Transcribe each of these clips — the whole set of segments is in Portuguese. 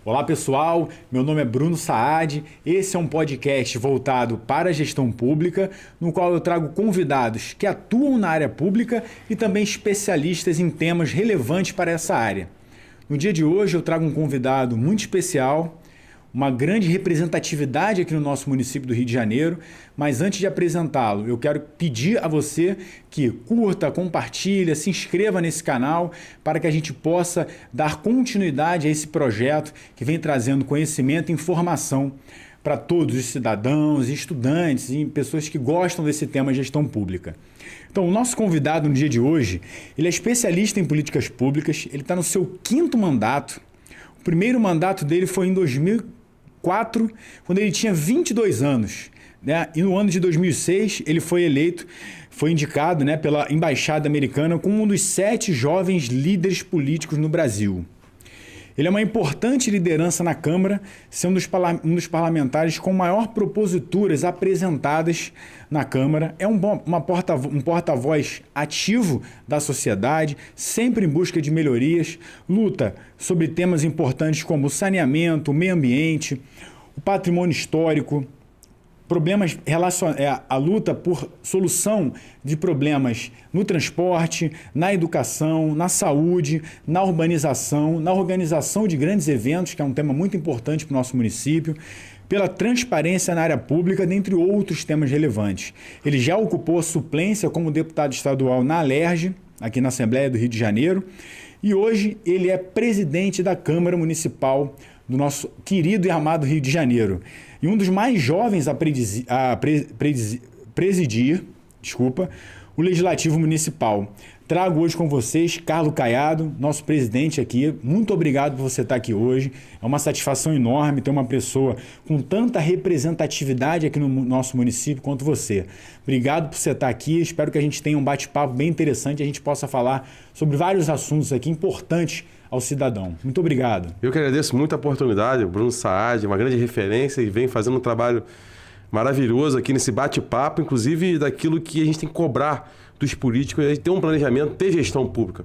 Olá pessoal, meu nome é Bruno Saad, esse é um podcast voltado para a gestão pública, no qual eu trago convidados que atuam na área pública e também especialistas em temas relevantes para essa área. No dia de hoje eu trago um convidado muito especial, uma grande representatividade aqui no nosso município do Rio de Janeiro, mas antes de apresentá-lo, eu quero pedir a você que curta, compartilhe, se inscreva nesse canal para que a gente possa dar continuidade a esse projeto que vem trazendo conhecimento e informação para todos os cidadãos, estudantes e pessoas que gostam desse tema de gestão pública. Então, o nosso convidado no dia de hoje, ele é especialista em políticas públicas, ele está no seu 5º mandato. O primeiro mandato dele foi em 2004, quando ele tinha 22 anos. Né? E no ano de 2006, ele foi eleito, foi indicado, né, pela Embaixada Americana como um dos 7 jovens líderes políticos no Brasil. Ele é uma importante liderança na Câmara, sendo um dos parlamentares com maior proposituras apresentadas na Câmara. É um porta-voz ativo da sociedade, sempre em busca de melhorias, luta sobre temas importantes como o saneamento, o meio ambiente, o patrimônio histórico, problemas a luta por solução de problemas no transporte, na educação, na saúde, na urbanização, na organização de grandes eventos, que é um tema muito importante para o nosso município, pela transparência na área pública, dentre outros temas relevantes. Ele já ocupou a suplência como deputado estadual na Alerj, aqui na Assembleia do Rio de Janeiro, e hoje ele é presidente da Câmara Municipal do nosso querido e amado Rio de Janeiro. E um dos mais jovens a presidir o Legislativo Municipal. Trago hoje com vocês Carlos Caiado, nosso presidente aqui. Muito obrigado por você estar aqui hoje. É uma satisfação enorme ter uma pessoa com tanta representatividade aqui no nosso município quanto você. Obrigado por você estar aqui. Espero que a gente tenha um bate-papo bem interessante e a gente possa falar sobre vários assuntos aqui importantes ao cidadão. Muito obrigado. Eu que agradeço muito a oportunidade. O Bruno Saad, uma grande referência e vem fazendo um trabalho maravilhoso aqui nesse bate-papo, inclusive daquilo que a gente tem que cobrar dos políticos, a gente ter um planejamento, ter gestão pública.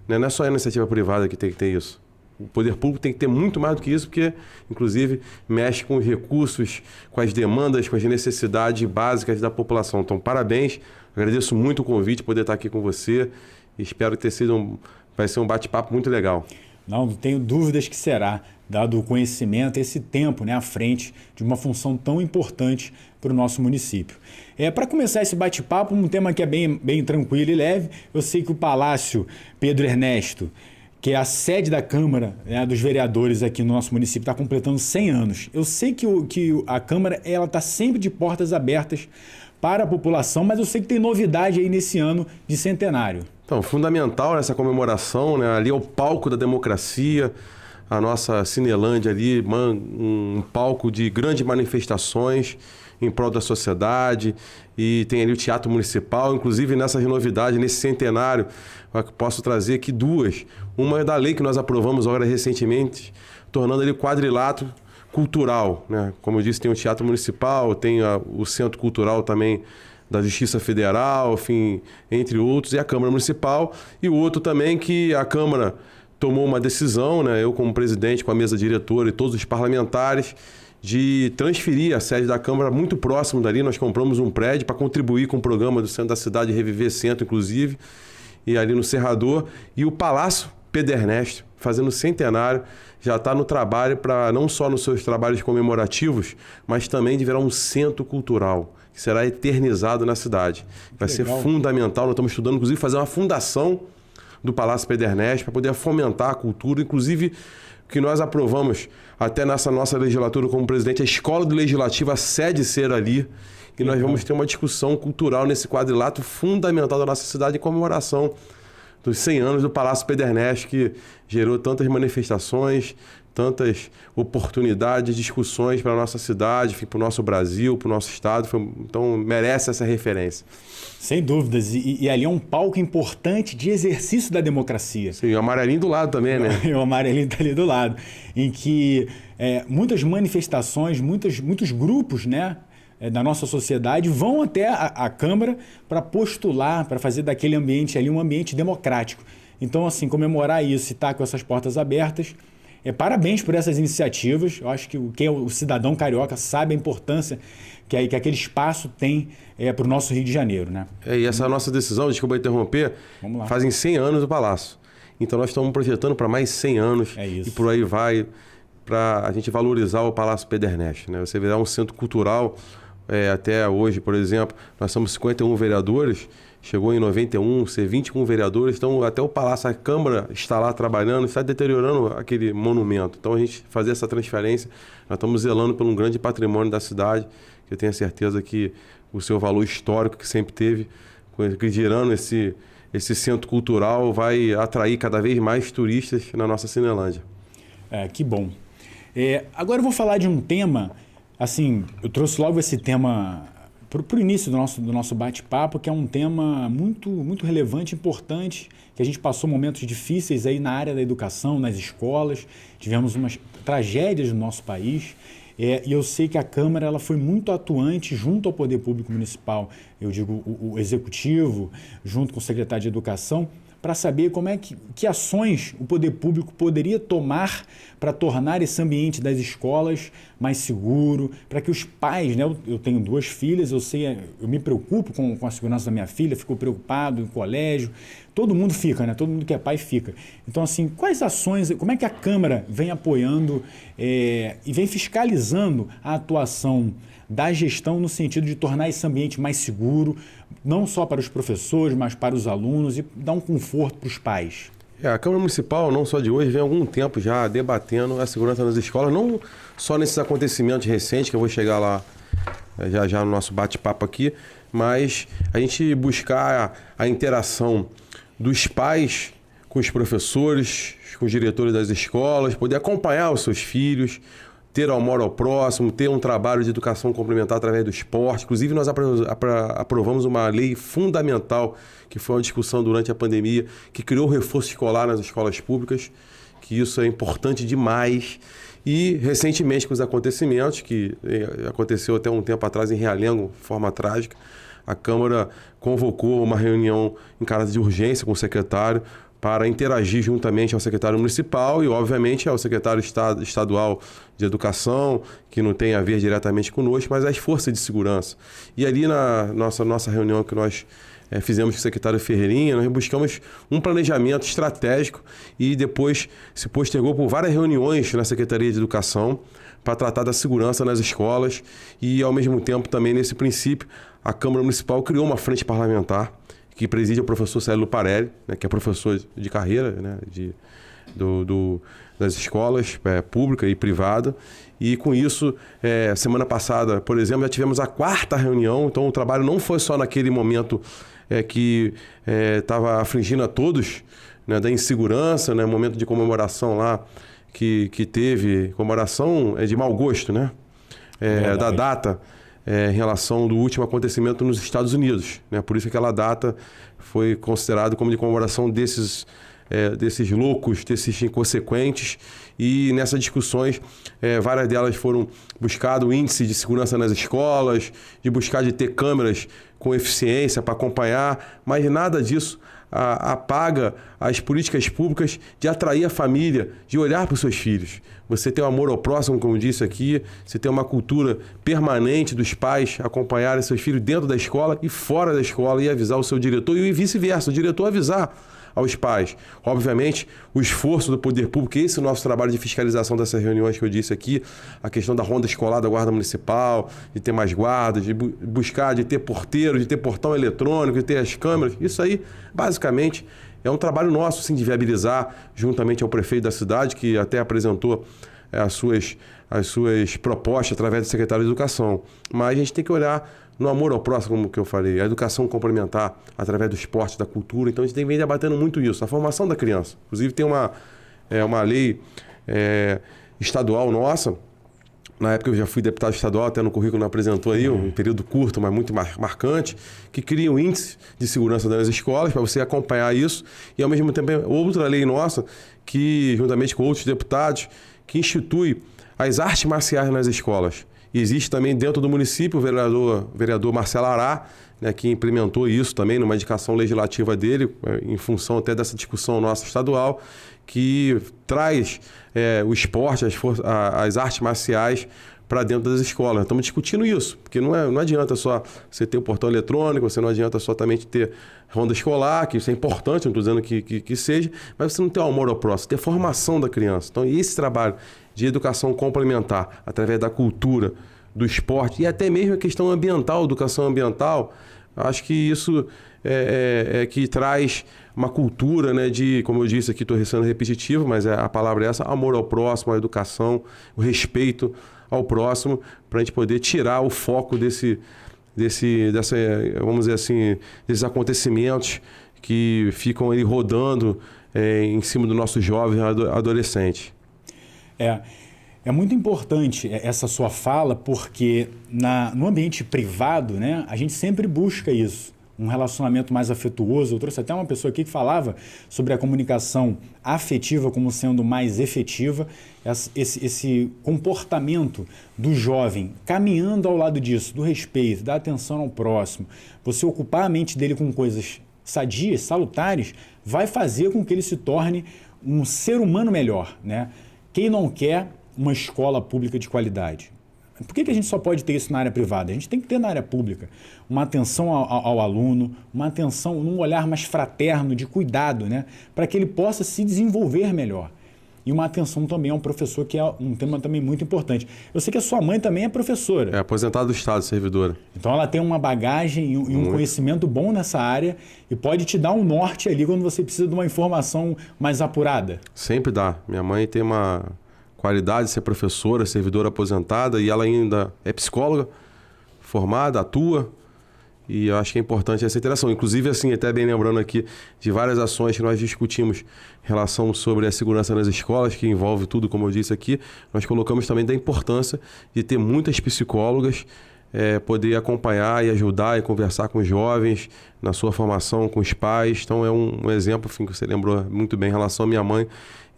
Não é só a iniciativa privada que tem que ter isso. O poder público tem que ter muito mais do que isso, porque, inclusive, mexe com os recursos, com as demandas, com as necessidades básicas da população. Então, parabéns, agradeço muito o convite, poder estar aqui com você e espero ter sido vai ser um bate-papo muito legal. Não tenho dúvidas que será, dado o conhecimento, esse tempo, né, à frente de uma função tão importante para o nosso município. Para começar esse bate-papo, um tema que é bem tranquilo e leve, eu sei que o Palácio Pedro Ernesto, que é a sede da Câmara, né, dos vereadores aqui no nosso município, está completando 100 anos. Eu sei que a Câmara está sempre de portas abertas para a população, mas eu sei que tem novidade aí nesse ano de centenário. Então, fundamental nessa comemoração, né? Ali é o palco da democracia, a nossa Cinelândia ali, um palco de grandes manifestações em prol da sociedade, e tem ali o Teatro Municipal, inclusive nessas novidades, nesse centenário, eu posso trazer aqui duas. Uma é da lei que nós aprovamos agora recentemente, tornando ali o quadrilátero cultural, né? Como eu disse, tem o Teatro Municipal, tem o Centro Cultural também da Justiça Federal, enfim, entre outros, e a Câmara Municipal. E o outro também que a Câmara tomou uma decisão, né, eu como presidente, com a mesa diretora e todos os parlamentares, de transferir a sede da Câmara muito próximo dali. Nós compramos um prédio para contribuir com o programa do Centro da Cidade, Reviver Centro, inclusive, e ali no Cerrador. E o Palácio Pedro Ernesto, fazendo centenário, já está no trabalho para não só nos seus trabalhos comemorativos, mas também de virar um centro cultural, que será eternizado na cidade. Vai ser fundamental. Nós estamos estudando, inclusive, fazer uma fundação do Palácio Pedro Ernesto para poder fomentar a cultura, inclusive que nós aprovamos até nessa nossa legislatura como presidente, a Escola do Legislativo, a sede ser ali, e nós vamos ter uma discussão cultural nesse quadrilátero fundamental da nossa cidade em comemoração dos 100 anos do Palácio Pedro Ernesto, que gerou tantas manifestações, tantas oportunidades, discussões para a nossa cidade, para o nosso Brasil, para o nosso estado. Então, merece essa referência. Sem dúvidas. E ali é um palco importante de exercício da democracia. Sim, o amarelinho do lado também, né? O amarelinho está ali do lado. Em que muitas manifestações, muitos grupos, né, da nossa sociedade vão até a Câmara para postular, para fazer daquele ambiente ali um ambiente democrático. Então, assim, comemorar isso e estar com essas portas abertas parabéns por essas iniciativas. Eu acho que o cidadão carioca sabe a importância que aquele espaço tem para o nosso Rio de Janeiro, né? E essa nossa decisão, desculpa interromper, fazem 100 anos do Palácio. Então nós estamos projetando para mais 100 anos e por aí vai, para a gente valorizar o Palácio Pederneiche, né? Você verá um centro cultural, até hoje, por exemplo, nós somos 51 vereadores, chegou em 91, ser 21 vereadores, então até o Palácio, a Câmara está lá trabalhando, está deteriorando aquele monumento. Então a gente fazer essa transferência, nós estamos zelando por um grande patrimônio da cidade, que eu tenho certeza que o seu valor histórico que sempre teve, girando esse centro cultural, vai atrair cada vez mais turistas na nossa Cinelândia. Que bom. Agora eu vou falar de um tema, assim, eu trouxe logo esse tema para o início do nosso bate-papo, que é um tema muito, muito relevante, importante, que a gente passou momentos difíceis aí na área da educação, nas escolas, tivemos umas tragédias no nosso país, e eu sei que a Câmara ela foi muito atuante junto ao Poder Público Municipal, eu digo o Executivo, junto com o Secretário de Educação, para saber que ações o poder público poderia tomar para tornar esse ambiente das escolas mais seguro, para que os pais, né, eu tenho 2 filhas, eu me preocupo com a segurança da minha filha, fico preocupado em colégio, todo mundo fica, né? Todo mundo que é pai fica. Então, assim, quais ações, como é que a Câmara vem apoiando e vem fiscalizando a atuação da gestão no sentido de tornar esse ambiente mais seguro, não só para os professores, mas para os alunos e dar um conforto para os pais? A Câmara Municipal, não só de hoje, vem há algum tempo já debatendo a segurança nas escolas, não só nesses acontecimentos recentes, que eu vou chegar lá já no nosso bate-papo aqui, mas a gente buscar a interação dos pais com os professores, com os diretores das escolas, poder acompanhar os seus filhos, ter amor ao próximo, ter um trabalho de educação complementar através do esporte. Inclusive, nós aprovamos uma lei fundamental, que foi uma discussão durante a pandemia, que criou o reforço escolar nas escolas públicas, que isso é importante demais. E, recentemente, com os acontecimentos, que aconteceu até um tempo atrás em Realengo, de forma trágica, a Câmara convocou uma reunião em caráter de urgência com o secretário, para interagir juntamente ao secretário municipal e, obviamente, ao secretário estadual de educação, que não tem a ver diretamente conosco, mas as forças de segurança. E ali na nossa reunião que nós fizemos com o secretário Ferreirinha, nós buscamos um planejamento estratégico e depois se postergou por várias reuniões na Secretaria de Educação para tratar da segurança nas escolas e, ao mesmo tempo, também nesse princípio, a Câmara Municipal criou uma frente parlamentar que preside o professor Célio Luparelli, né, que é professor de carreira, né, das escolas pública e privada. E com isso, semana passada, por exemplo, já tivemos a 4ª reunião, então o trabalho não foi só naquele momento que estava afligindo a todos, né, da insegurança, né, momento de comemoração lá, que teve comemoração de mau gosto, né, da data, em relação do último acontecimento nos Estados Unidos, né? Por isso aquela data foi considerada como de comemoração desses loucos, desses inconsequentes, e nessas discussões, várias delas foram buscar o índice de segurança nas escolas, de ter câmeras com eficiência para acompanhar, mas nada disso apaga as políticas públicas de atrair a família, de olhar para os seus filhos. Você tem o amor ao próximo, como eu disse aqui, você tem uma cultura permanente dos pais acompanharem seus filhos dentro da escola e fora da escola e avisar o seu diretor e vice-versa, o diretor avisar aos pais. Obviamente, o esforço do poder público, esse é o nosso trabalho de fiscalização dessas reuniões que eu disse aqui, a questão da ronda escolar da Guarda Municipal, de ter mais guardas, de buscar, de ter porteiro, de ter portão eletrônico, de ter as câmeras, isso aí, basicamente, é um trabalho nosso, sim, de viabilizar, juntamente ao prefeito da cidade, que até apresentou as suas propostas através do secretário de Educação. Mas a gente tem que olhar no amor ao próximo, como que eu falei, a educação complementar através do esporte, da cultura. Então a gente tem que vir debatendo muito isso, a formação da criança. Inclusive tem uma lei estadual nossa, na época eu já fui deputado estadual, até no currículo não apresentou aí, um período curto, mas muito marcante, que cria um índice de segurança das escolas, para você acompanhar isso, e ao mesmo tempo outra lei nossa, que juntamente com outros deputados, que institui as artes marciais nas escolas. E existe também dentro do município o vereador Marcelo Ará, né, que implementou isso também numa indicação legislativa dele, em função até dessa discussão nossa estadual, que traz o esporte, as artes marciais para dentro das escolas. Estamos discutindo isso, porque não adianta só você ter o portão eletrônico, você não adianta só também ter ronda escolar, que isso é importante, não estou dizendo que seja, mas você não ter o amor ao próximo, ter formação da criança. Então, esse trabalho de educação complementar, através da cultura, do esporte e até mesmo a questão ambiental, educação ambiental, acho que isso que traz uma cultura, né, de, como eu disse aqui, estou sendo repetitivo, mas a palavra é essa, amor ao próximo, a educação, o respeito ao próximo, para a gente poder tirar o foco vamos dizer assim, desses acontecimentos que ficam aí rodando em cima do nosso jovem adolescente. É muito importante essa sua fala, porque no ambiente privado, né, a gente sempre busca isso, um relacionamento mais afetuoso. Eu trouxe até uma pessoa aqui que falava sobre a comunicação afetiva como sendo mais efetiva, esse comportamento do jovem caminhando ao lado disso, do respeito, da atenção ao próximo, você ocupar a mente dele com coisas sadias, salutares, vai fazer com que ele se torne um ser humano melhor, né? Quem não quer uma escola pública de qualidade? Por que a gente só pode ter isso na área privada? A gente tem que ter na área pública uma atenção ao aluno, uma atenção, um olhar mais fraterno, de cuidado, né? Para que ele possa se desenvolver melhor. E uma atenção também ao professor, que é um tema também muito importante. Eu sei que a sua mãe também é professora. É aposentada do Estado, servidora. Então ela tem uma bagagem e um conhecimento bom nessa área e pode te dar um norte ali quando você precisa de uma informação mais apurada. Sempre dá. Minha mãe tem uma qualidade de ser professora, servidora aposentada, e ela ainda é psicóloga, formada, atua, e eu acho que é importante essa interação. Inclusive, assim, até bem lembrando aqui de várias ações que nós discutimos em relação sobre a segurança nas escolas, que envolve tudo, como eu disse aqui, nós colocamos também da importância de ter muitas psicólogas, poder acompanhar e ajudar e conversar com os jovens na sua formação, com os pais. Então, é um exemplo, enfim, que você lembrou muito bem em relação à minha mãe,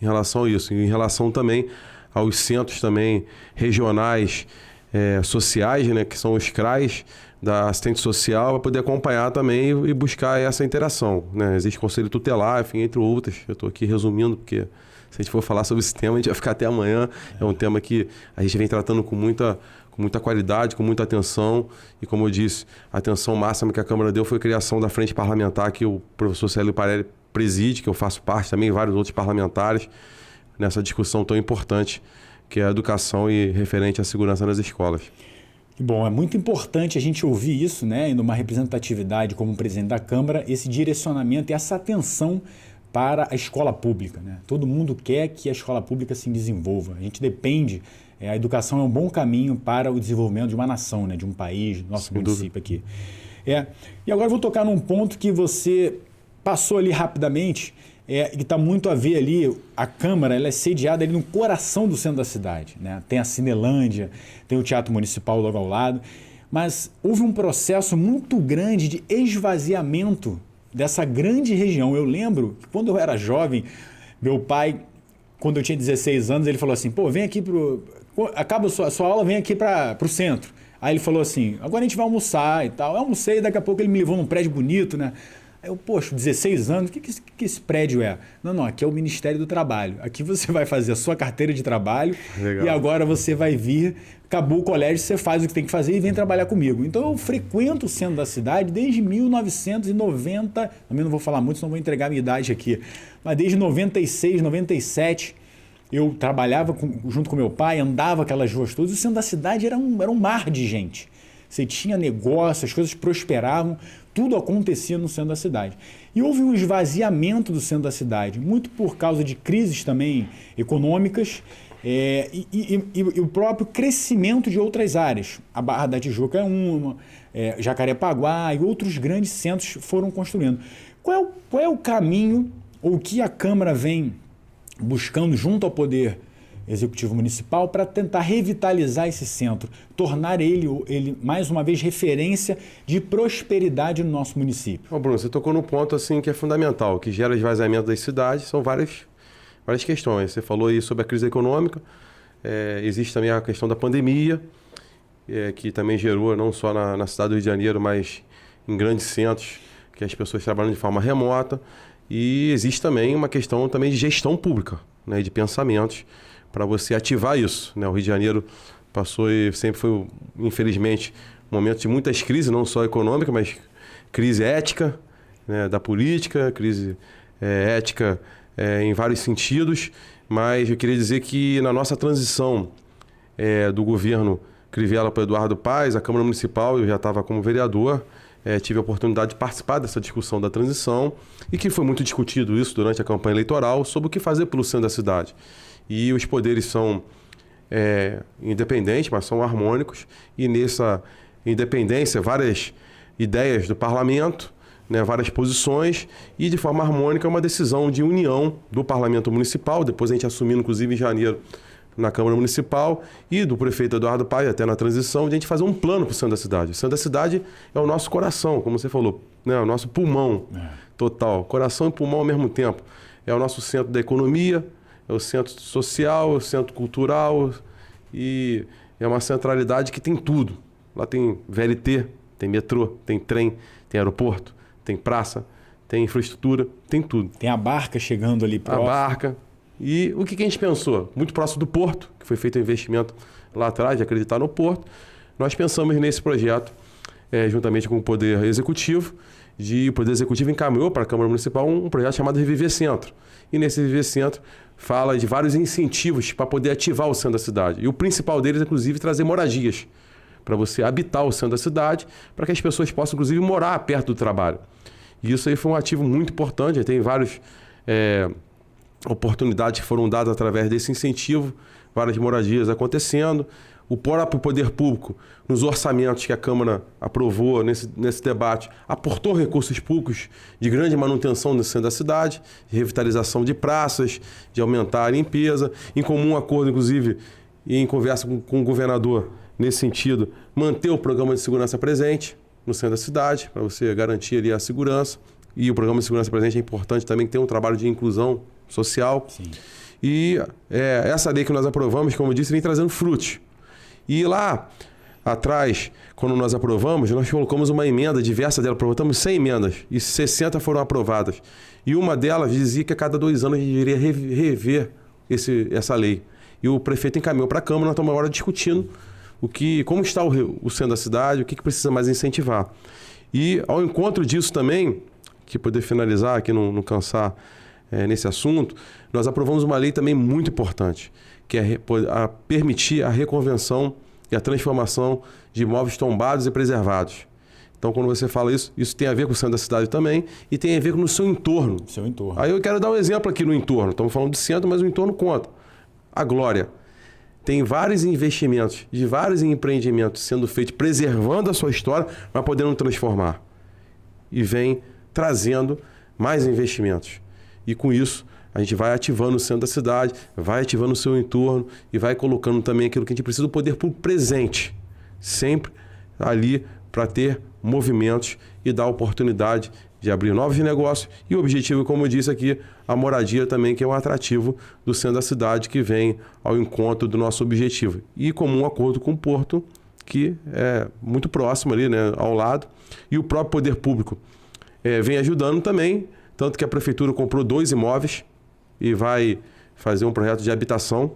em relação a isso, em relação também aos centros também regionais sociais, né, que são os CRAs da assistente social, para poder acompanhar também e buscar essa interação, né? Existe conselho tutelar, enfim, entre outras. Eu estou aqui resumindo, porque se a gente for falar sobre esse tema, a gente vai ficar até amanhã. É um tema que a gente vem tratando com muita qualidade, com muita atenção, e como eu disse, a atenção máxima que a Câmara deu foi a criação da frente parlamentar que o professor Célio Parelli preside, que eu faço parte também, vários outros parlamentares, nessa discussão tão importante que é a educação e referente à segurança nas escolas. Bom, é muito importante a gente ouvir isso, né, numa representatividade como presidente da Câmara, esse direcionamento e essa atenção para a escola pública, né? Todo mundo quer que a escola pública se desenvolva. A gente depende, a educação é um bom caminho para o desenvolvimento de uma nação, né, de um país, do nosso município aqui. E agora eu vou tocar num ponto que você passou ali rapidamente, que está muito a ver ali, a Câmara ela é sediada ali no coração do centro da cidade, né? Tem a Cinelândia, tem o Teatro Municipal logo ao lado, mas houve um processo muito grande de esvaziamento dessa grande região. Eu lembro que quando eu era jovem, meu pai, quando eu tinha 16 anos, ele falou assim, pô, vem aqui acaba a sua aula, vem aqui para o centro. Aí ele falou assim, agora a gente vai almoçar e tal. Eu almocei e daqui a pouco ele me levou num prédio bonito, né? Aí eu, poxa, 16 anos, o que esse prédio é? Não, aqui é o Ministério do Trabalho. Aqui você vai fazer a sua carteira de trabalho. Legal. E agora você vai vir, acabou o colégio, você faz o que tem que fazer e vem trabalhar comigo. Então eu frequento o centro da cidade desde 1990, também não vou falar muito, senão vou entregar a minha idade aqui, mas desde 96, 97, eu trabalhava junto com meu pai, andava aquelas ruas todas, e o centro da cidade era um mar de gente. Você tinha negócio, as coisas prosperavam, tudo acontecia no centro da cidade. E houve um esvaziamento do centro da cidade, muito por causa de crises também econômicas e o próprio crescimento de outras áreas. A Barra da Tijuca é uma, Jacarepaguá e outros grandes centros foram construindo. Qual é o caminho, ou o que a Câmara vem buscando junto ao Poder Executivo Municipal para tentar revitalizar esse centro, tornar ele mais uma vez referência de prosperidade no nosso município? Ô Bruno, você tocou num ponto assim que é fundamental, que gera esvaziamento das cidades, são várias questões. Você falou aí sobre a crise econômica, existe também a questão da pandemia, que também gerou não só na cidade do Rio de Janeiro, mas em grandes centros, que as pessoas trabalham de forma remota. E existe também uma questão também de gestão pública, né, de pensamentos, para você ativar isso, né? O Rio de Janeiro passou e sempre foi, infelizmente, um momento de muitas crises, não só econômica, mas crise ética, né, da política, crise ética em vários sentidos. Mas eu queria dizer que na nossa transição do governo Crivella para Eduardo Paes, a Câmara Municipal, eu já estava como vereador, tive a oportunidade de participar dessa discussão da transição e que foi muito discutido isso durante a campanha eleitoral sobre o que fazer pelo centro da cidade. E os poderes são independentes, mas são harmônicos, e nessa independência várias ideias do parlamento, né, várias posições, e de forma harmônica uma decisão de união do parlamento municipal, depois a gente assumindo inclusive em janeiro na Câmara Municipal, e do prefeito Eduardo Paes, até na transição, de a gente fazer um plano para o centro da cidade. O centro da cidade é o nosso coração, como você falou, né, o nosso pulmão total, coração e pulmão ao mesmo tempo. É o nosso centro da economia, é o centro social, é o centro cultural, e é uma centralidade que tem tudo. Lá tem VLT, tem metrô, tem trem, tem aeroporto, tem praça, tem infraestrutura, tem tudo. Tem a barca chegando ali próximo. A barca. E o que a gente pensou? Muito próximo do porto, que foi feito um investimento lá atrás, de acreditar no porto. Nós pensamos nesse projeto, juntamente com o Poder Executivo, o Poder Executivo encaminhou para a Câmara Municipal um projeto chamado Reviver Centro. E nesse Reviver Centro fala de vários incentivos para poder ativar o centro da cidade. E o principal deles, inclusive, trazer moradias, para você habitar o centro da cidade, para que as pessoas possam, inclusive, morar perto do trabalho. E isso aí foi um ativo muito importante, tem várias oportunidades que foram dadas através desse incentivo, várias moradias acontecendo. O próprio poder público, nos orçamentos que a Câmara aprovou nesse debate, aportou recursos públicos de grande manutenção no centro da cidade, de revitalização de praças, de aumentar a limpeza, em comum acordo, inclusive, e em conversa com o governador, nesse sentido, manter o programa de segurança presente no centro da cidade, para você garantir ali a segurança. E o programa de segurança presente é importante também ter um trabalho de inclusão social. Sim. E essa lei que nós aprovamos, como eu disse, vem trazendo frutos. E lá atrás, quando nós aprovamos, nós colocamos uma emenda diversa dela, aprovamos 100 emendas e 60 foram aprovadas. E uma delas dizia que a cada 2 anos a gente deveria rever essa lei. E o prefeito encaminhou para a Câmara, nós estamos agora discutindo como está o centro da cidade, o que precisa mais incentivar. E ao encontro disso também, que poder finalizar aqui, não cansar nesse assunto, nós aprovamos uma lei também muito importante, que é permitir a reconvenção e a transformação de imóveis tombados e preservados. Então, quando você fala isso tem a ver com o centro da cidade também e tem a ver com o seu entorno. Seu entorno. Aí eu quero dar um exemplo aqui no entorno. Estamos falando de centro, mas o entorno conta. A Glória tem vários investimentos, de vários empreendimentos sendo feitos, preservando a sua história, mas podendo transformar. E vem trazendo mais investimentos. E com isso, a gente vai ativando o centro da cidade, vai ativando o seu entorno e vai colocando também aquilo que a gente precisa do poder público presente. Sempre ali para ter movimentos e dar oportunidade de abrir novos negócios. E o objetivo, como eu disse aqui, a moradia também, que é um atrativo do centro da cidade, que vem ao encontro do nosso objetivo. E comum acordo com o Porto, que é muito próximo ali, né, ao lado. E o próprio poder público vem ajudando também, tanto que a prefeitura comprou 2 imóveis e vai fazer um projeto de habitação.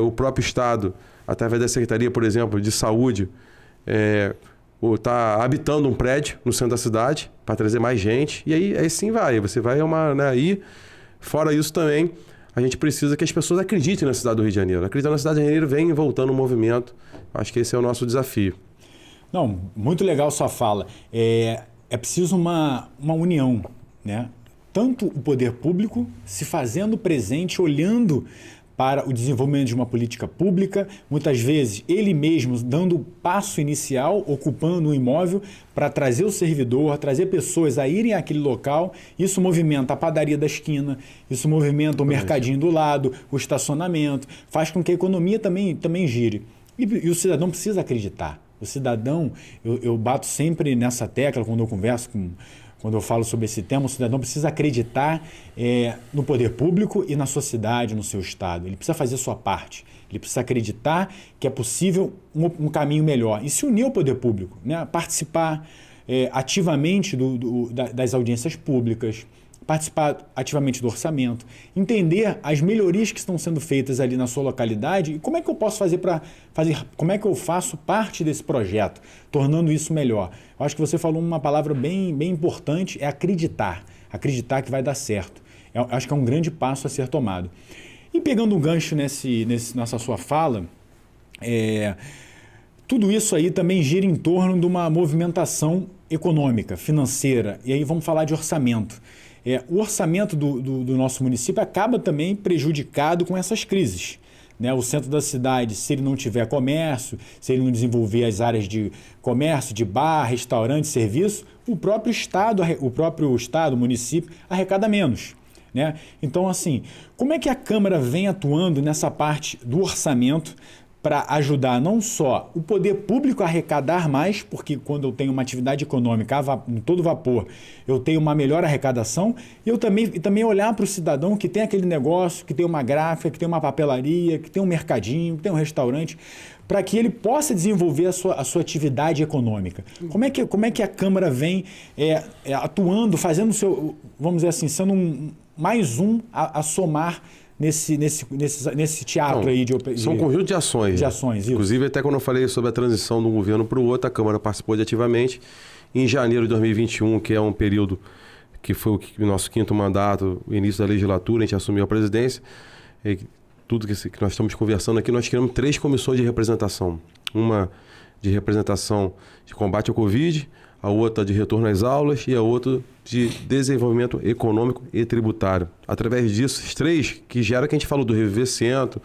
O próprio Estado, através da Secretaria, por exemplo, de Saúde, está habitando um prédio no centro da cidade para trazer mais gente. E aí sim vai. Você vai aí. Fora isso também, a gente precisa que as pessoas acreditem na cidade do Rio de Janeiro. Acreditar na cidade do Rio de Janeiro vem voltando o movimento. Acho que esse é o nosso desafio. Não, muito legal sua fala. É preciso uma união, né? Tanto o poder público se fazendo presente, olhando para o desenvolvimento de uma política pública, muitas vezes ele mesmo dando o passo inicial, ocupando um imóvel para trazer o servidor, trazer pessoas a irem àquele local. Isso movimenta a padaria da esquina, isso movimenta o mercadinho do lado, o estacionamento, faz com que a economia também gire. E o cidadão precisa acreditar. O cidadão, eu bato sempre nessa tecla quando eu converso quando eu falo sobre esse tema, o cidadão precisa acreditar no poder público e na sua cidade, no seu estado. Ele precisa fazer a sua parte. Ele precisa acreditar que é possível um caminho melhor. E se unir ao poder público, né? Participar ativamente das audiências públicas, participar ativamente do orçamento, entender as melhorias que estão sendo feitas ali na sua localidade e como é que eu posso como é que eu faço parte desse projeto, tornando isso melhor. Eu acho que você falou uma palavra bem importante, é acreditar que vai dar certo. Eu acho que é um grande passo a ser tomado. E pegando um gancho nessa sua fala, tudo isso aí também gira em torno de uma movimentação econômica, financeira, e aí vamos falar de orçamento. O orçamento do nosso município acaba também prejudicado com essas crises. Né? O centro da cidade, se ele não tiver comércio, se ele não desenvolver as áreas de comércio, de bar, restaurante, serviço, o próprio estado, o município, arrecada menos. Né? Então, assim, como é que a Câmara vem atuando nessa parte do orçamento para ajudar não só o poder público a arrecadar mais, porque quando eu tenho uma atividade econômica em todo vapor, eu tenho uma melhor arrecadação, e também olhar para o cidadão que tem aquele negócio, que tem uma gráfica, que tem uma papelaria, que tem um mercadinho, que tem um restaurante, para que ele possa desenvolver a sua atividade econômica. Como é que a Câmara vem atuando, fazendo vamos dizer assim, sendo mais um a somar nesse teatro então, aí são um conjunto de ações. Isso. Inclusive, até quando eu falei sobre a transição de um governo para o outro, a Câmara participou ativamente. Em janeiro de 2021, que é um período que foi o nosso 5º mandato, o início da legislatura, a gente assumiu a presidência. E tudo que nós estamos conversando aqui, nós criamos 3 comissões de representação. Uma de representação de combate ao Covid, a outra de retorno às aulas e a outra de desenvolvimento econômico e tributário. Através disso, as 3 que gera que a gente falou do Reviver Centro,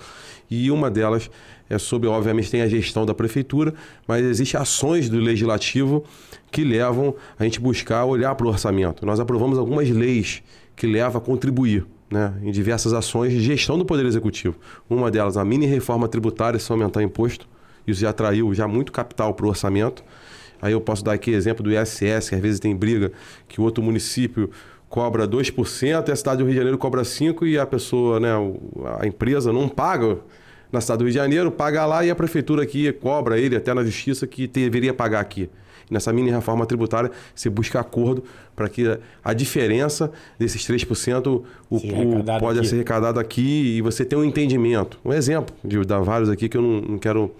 e uma delas é sobre, obviamente, tem a gestão da prefeitura, mas existem ações do legislativo que levam a gente buscar olhar para o orçamento. Nós aprovamos algumas leis que levam a contribuir, né, em diversas ações de gestão do Poder Executivo. Uma delas, a mini reforma tributária, se aumentar imposto. Isso já atraiu muito capital para o orçamento. Aí eu posso dar aqui exemplo do ISS, que às vezes tem briga que o outro município cobra 2% e a cidade do Rio de Janeiro cobra 5% e a pessoa, né, a empresa não paga na cidade do Rio de Janeiro, paga lá e a prefeitura aqui cobra ele até na justiça que deveria pagar aqui. E nessa mini reforma tributária, você busca acordo para que a diferença desses 3% pode ser arrecadado aqui e você tem um entendimento. Um exemplo de dar vários aqui que eu não quero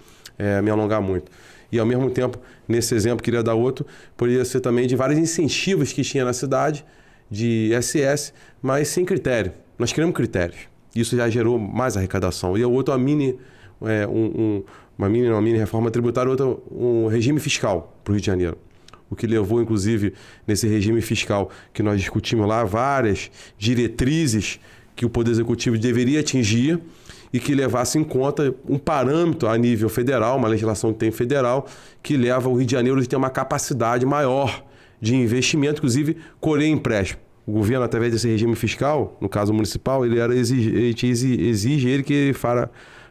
me alongar muito. E, ao mesmo tempo, nesse exemplo, queria dar outro, poderia ser também de vários incentivos que tinha na cidade, de ISS, mas sem critério. Nós criamos critérios. Isso já gerou mais arrecadação. E o outro, uma mini reforma tributária, outra, um regime fiscal para o Rio de Janeiro. O que levou, inclusive, nesse regime fiscal que nós discutimos lá, várias diretrizes que o Poder Executivo deveria atingir, e que levasse em conta um parâmetro a nível federal, uma legislação que tem federal, que leva o Rio de Janeiro a ter uma capacidade maior de investimento, inclusive colher empréstimo. O governo, através desse regime fiscal, no caso municipal, exige ele que ele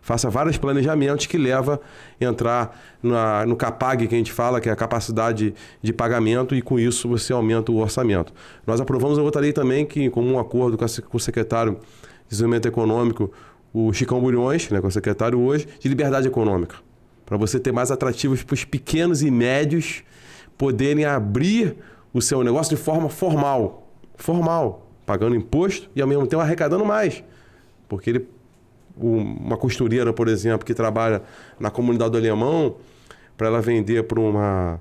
faça vários planejamentos que leva a entrar no CAPAG, que a gente fala, que é a capacidade de pagamento, e com isso você aumenta o orçamento. Nós aprovamos a outra lei também, que, em comum acordo com o secretário de Desenvolvimento Econômico, o Chicão Bulhões, né, com o secretário hoje, de liberdade econômica. Para você ter mais atrativos para os pequenos e médios poderem abrir o seu negócio de forma formal, pagando imposto e ao mesmo tempo arrecadando mais. Porque uma costureira, por exemplo, que trabalha na comunidade do Alemão, para ela vender para uma...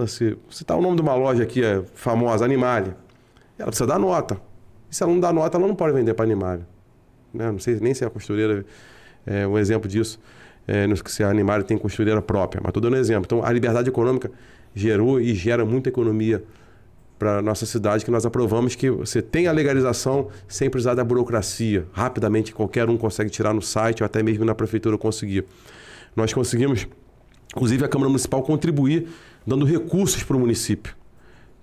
Se citar o nome de uma loja aqui famosa, Animalia, ela precisa dar nota. E se ela não dá nota, ela não pode vender para Animalia. Não sei nem se a costureira é um exemplo disso, se a Animalia tem costureira própria, mas estou dando um exemplo. Então, a liberdade econômica gerou e gera muita economia para a nossa cidade, que nós aprovamos que você tem a legalização sem precisar da burocracia. Rapidamente, qualquer um consegue tirar no site ou até mesmo na prefeitura conseguir. Nós conseguimos, inclusive a Câmara Municipal, contribuir dando recursos para o município,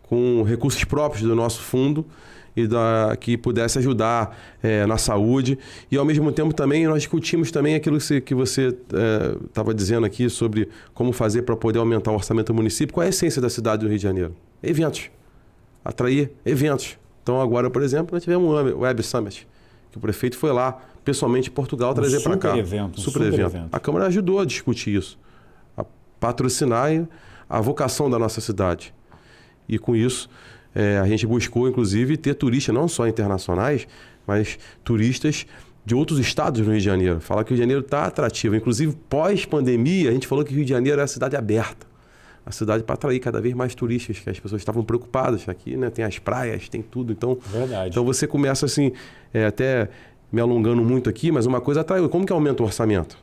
com recursos próprios do nosso fundo, e que pudesse ajudar na saúde. E, ao mesmo tempo, também nós discutimos também aquilo que você estava dizendo aqui sobre como fazer para poder aumentar o orçamento do município. Qual é a essência da cidade do Rio de Janeiro? Eventos. Atrair eventos. Então, agora, por exemplo, nós tivemos um Web Summit, que o prefeito foi lá, pessoalmente, em Portugal, trazer para cá. Super evento. A Câmara ajudou a discutir isso, a patrocinar a vocação da nossa cidade. E, com isso, a gente buscou, inclusive, ter turistas não só internacionais, mas turistas de outros estados no Rio de Janeiro. Falar que o Rio de Janeiro está atrativo. Inclusive, pós-pandemia, a gente falou que o Rio de Janeiro é a cidade aberta. A cidade para atrair cada vez mais turistas, que as pessoas estavam preocupadas. Aqui, né, tem as praias, tem tudo. Então, Verdade. então você começa assim, até me alongando muito aqui, mas uma coisa atrai. Como que aumenta o orçamento?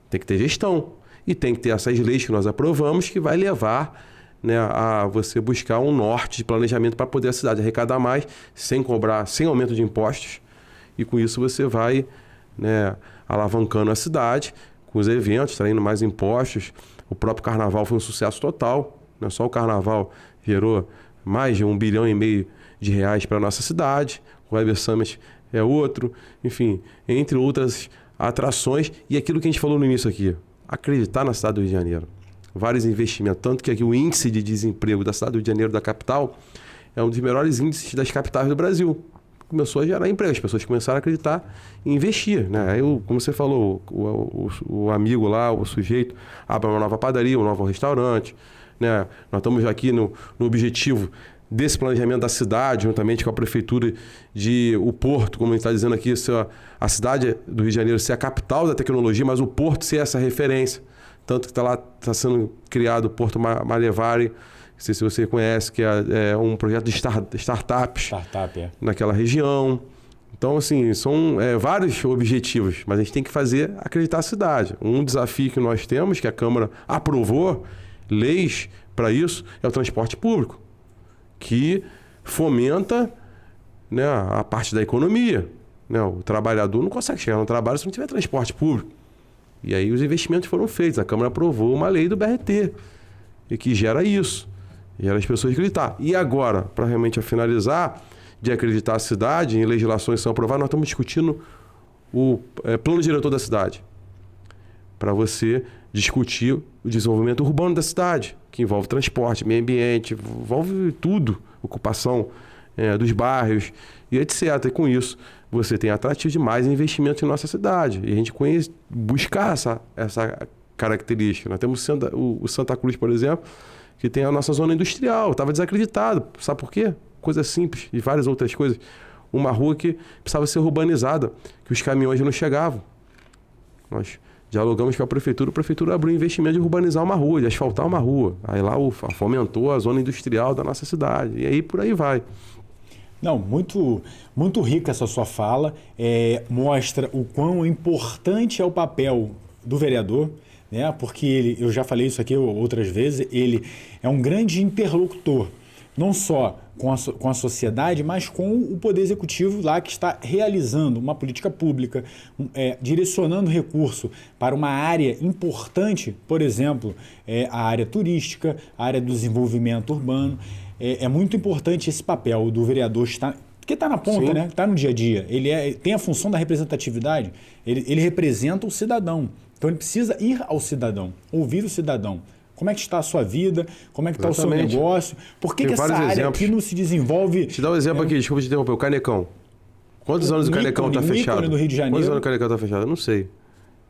Tem que ter gestão. E tem que ter essas leis que nós aprovamos que vai levar, né, a você buscar um norte de planejamento para poder a cidade arrecadar mais, sem cobrar, sem aumento de impostos. E com isso você vai, né, alavancando a cidade, com os eventos, traindo mais impostos. O próprio carnaval foi um sucesso total. Né? Só o carnaval gerou mais de R$1,5 bilhão de reais para a nossa cidade. O Weber Summit é outro. Enfim, entre outras atrações. E aquilo que a gente falou no início aqui, acreditar na cidade do Rio de Janeiro. Vários investimentos. Tanto que aqui o índice de desemprego da cidade do Rio de Janeiro, da capital, é um dos melhores índices das capitais do Brasil. Começou a gerar emprego, as pessoas começaram a acreditar e investir. Né? Aí, como você falou, o amigo lá, o sujeito, abre uma nova padaria, um novo restaurante. Né? Nós estamos aqui no objetivo desse planejamento da cidade, juntamente com a prefeitura de o Porto, como a gente está dizendo aqui, a cidade do Rio de Janeiro ser a capital da tecnologia, mas o Porto ser essa referência. Tanto que está sendo criado o Porto Malevari, não sei se você conhece, que é um projeto de startups naquela região. Então, assim, são vários objetivos, mas a gente tem que fazer acreditar a cidade. Um desafio que nós temos, que a Câmara aprovou, leis para isso, é o transporte público, que fomenta, né, a parte da economia. Né? O trabalhador não consegue chegar no trabalho se não tiver transporte público. E aí os investimentos foram feitos. A Câmara aprovou uma lei do BRT, e que gera isso. E era as pessoas acreditar. E agora, para realmente finalizar, de acreditar a cidade, em legislações que são aprovadas, nós estamos discutindo o plano diretor da cidade. Para você discutir o desenvolvimento urbano da cidade, que envolve transporte, meio ambiente, envolve tudo, ocupação dos bairros e etc. E com isso, você tem atrativo de mais investimentos em nossa cidade. E a gente buscar essa característica. Nós temos o Santa Cruz, por exemplo, que tem a nossa zona industrial. Estava desacreditado. Sabe por quê? Coisa simples e várias outras coisas. Uma rua que precisava ser urbanizada, que os caminhões não chegavam. Nós dialogamos com a prefeitura abriu investimento de urbanizar uma rua, de asfaltar uma rua. Aí lá fomentou a zona industrial da nossa cidade. E aí por aí vai. Não, muito, muito rica essa sua fala. Mostra o quão importante é o papel do vereador, né? Porque eu já falei isso aqui outras vezes, ele é um grande interlocutor, não só com a sociedade, mas com o Poder Executivo lá que está realizando uma política pública, direcionando recurso para uma área importante, por exemplo, a área turística, a área do desenvolvimento urbano. É muito importante esse papel do vereador porque está na ponta, né? Está no dia a dia. Ele tem a função da representatividade, ele representa o cidadão. Então ele precisa ir ao cidadão, ouvir o cidadão. Como é que está a sua vida? Como é que está o seu negócio? Por que essa área aqui não se desenvolve? Te dar um exemplo aqui, desculpa te interromper. O Canecão. Quantos anos o Canecão está fechado? Do Rio de Janeiro. Quantos anos o Canecão está fechado? Eu não sei.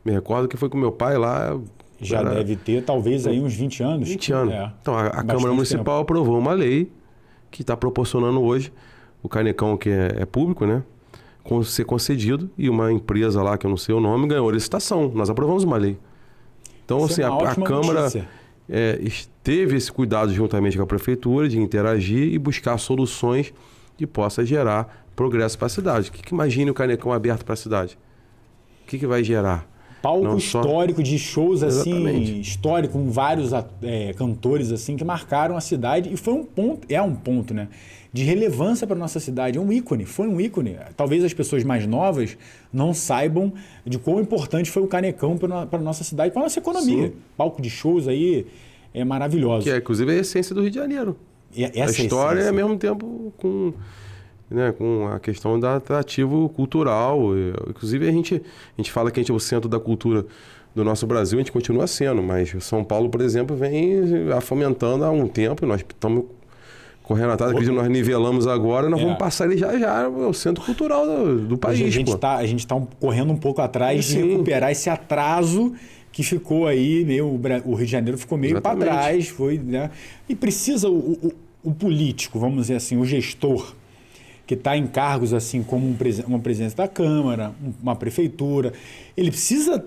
Me recordo que foi com meu pai lá. Já deve ter talvez aí uns 20 anos. 20 anos. Então a Câmara Municipal aprovou uma lei que está proporcionando hoje o Canecão, que é público, né? Ser concedido, e uma empresa lá, que eu não sei o nome, ganhou licitação. Nós aprovamos uma lei. Então, assim, a Câmara teve esse cuidado juntamente com a Prefeitura de interagir e buscar soluções que possa gerar progresso para a cidade. O que imagine o Canecão aberto para a cidade? O que vai gerar? Palco histórico de shows assim, histórico, com vários cantores assim que marcaram a cidade, e foi um ponto, né, de relevância para a nossa cidade. É um ícone, foi um ícone. Talvez as pessoas mais novas não saibam de quão importante foi o Canecão para a nossa cidade, para a nossa economia. Sim. Palco de shows aí é maravilhoso. Que inclusive, é a essência do Rio de Janeiro. A história é ao mesmo tempo com a questão do atrativo cultural. Inclusive, a gente fala que a gente é o centro da cultura do nosso Brasil, a gente continua sendo, mas São Paulo, por exemplo, vem fomentando há um tempo, e nós estamos correndo atrás, acredito, nós nivelamos agora, nós vamos passar ele já o centro cultural do país. A gente está correndo um pouco atrás de recuperar esse atraso que ficou aí, o Rio de Janeiro ficou meio para trás, né? E precisa... O o político, vamos dizer assim, o gestor, que está em cargos assim como uma presidência da Câmara, uma prefeitura, ele precisa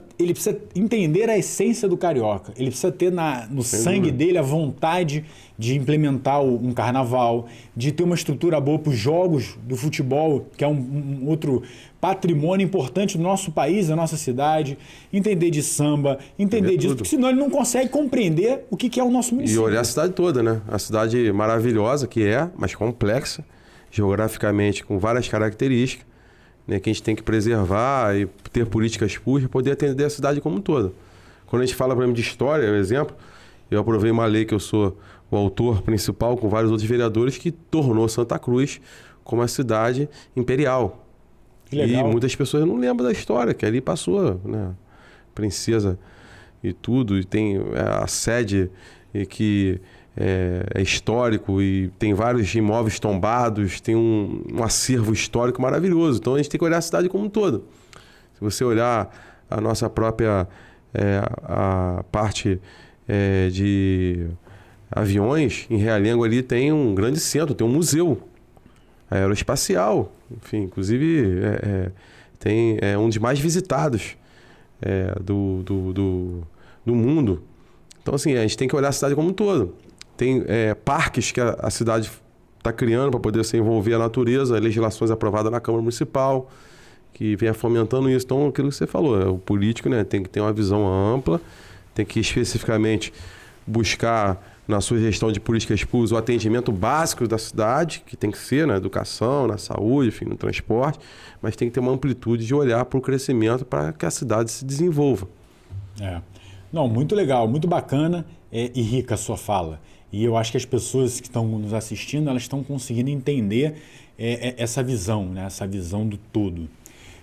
entender a essência do carioca. Ele precisa ter no sangue dele a vontade de implementar um carnaval, de ter uma estrutura boa para os jogos do futebol, que é um outro patrimônio importante do nosso país, da nossa cidade, entender de samba, entender disso, porque senão ele não consegue compreender o que é o nosso município. E olhar a cidade toda, né? A cidade maravilhosa que é, mas complexa, geograficamente com várias características, né, que a gente tem que preservar e ter políticas públicas para poder atender a cidade como um todo. Quando a gente fala, por exemplo, de história, por exemplo, eu aprovei uma lei que eu sou o autor principal com vários outros vereadores que tornou Santa Cruz como uma cidade imperial. Que legal. E muitas pessoas não lembram da história, que ali passou, né, princesa e tudo, e tem a sede e que é histórico e tem vários imóveis tombados, tem um acervo histórico maravilhoso. Então a gente tem que olhar a cidade como um todo. Se você olhar a nossa própria a parte de aviões, em Realengo ali tem um grande centro, tem um museu aeroespacial, enfim, inclusive tem um dos mais visitados do mundo. Então assim, a gente tem que olhar a cidade como um todo. Tem parques que a cidade está criando para poder se envolver a natureza, legislações aprovadas na Câmara Municipal, que vem fomentando isso. Então, aquilo que você falou, o político, né, tem que ter uma visão ampla, tem que especificamente buscar na sua gestão de políticas públicas o atendimento básico da cidade, que tem que ser na educação, na saúde, enfim, no transporte, mas tem que ter uma amplitude de olhar para o crescimento para que a cidade se desenvolva. Não, muito legal, muito bacana e rica a sua fala. E eu acho que as pessoas que estão nos assistindo, elas estão conseguindo entender essa visão, né? Essa visão do todo.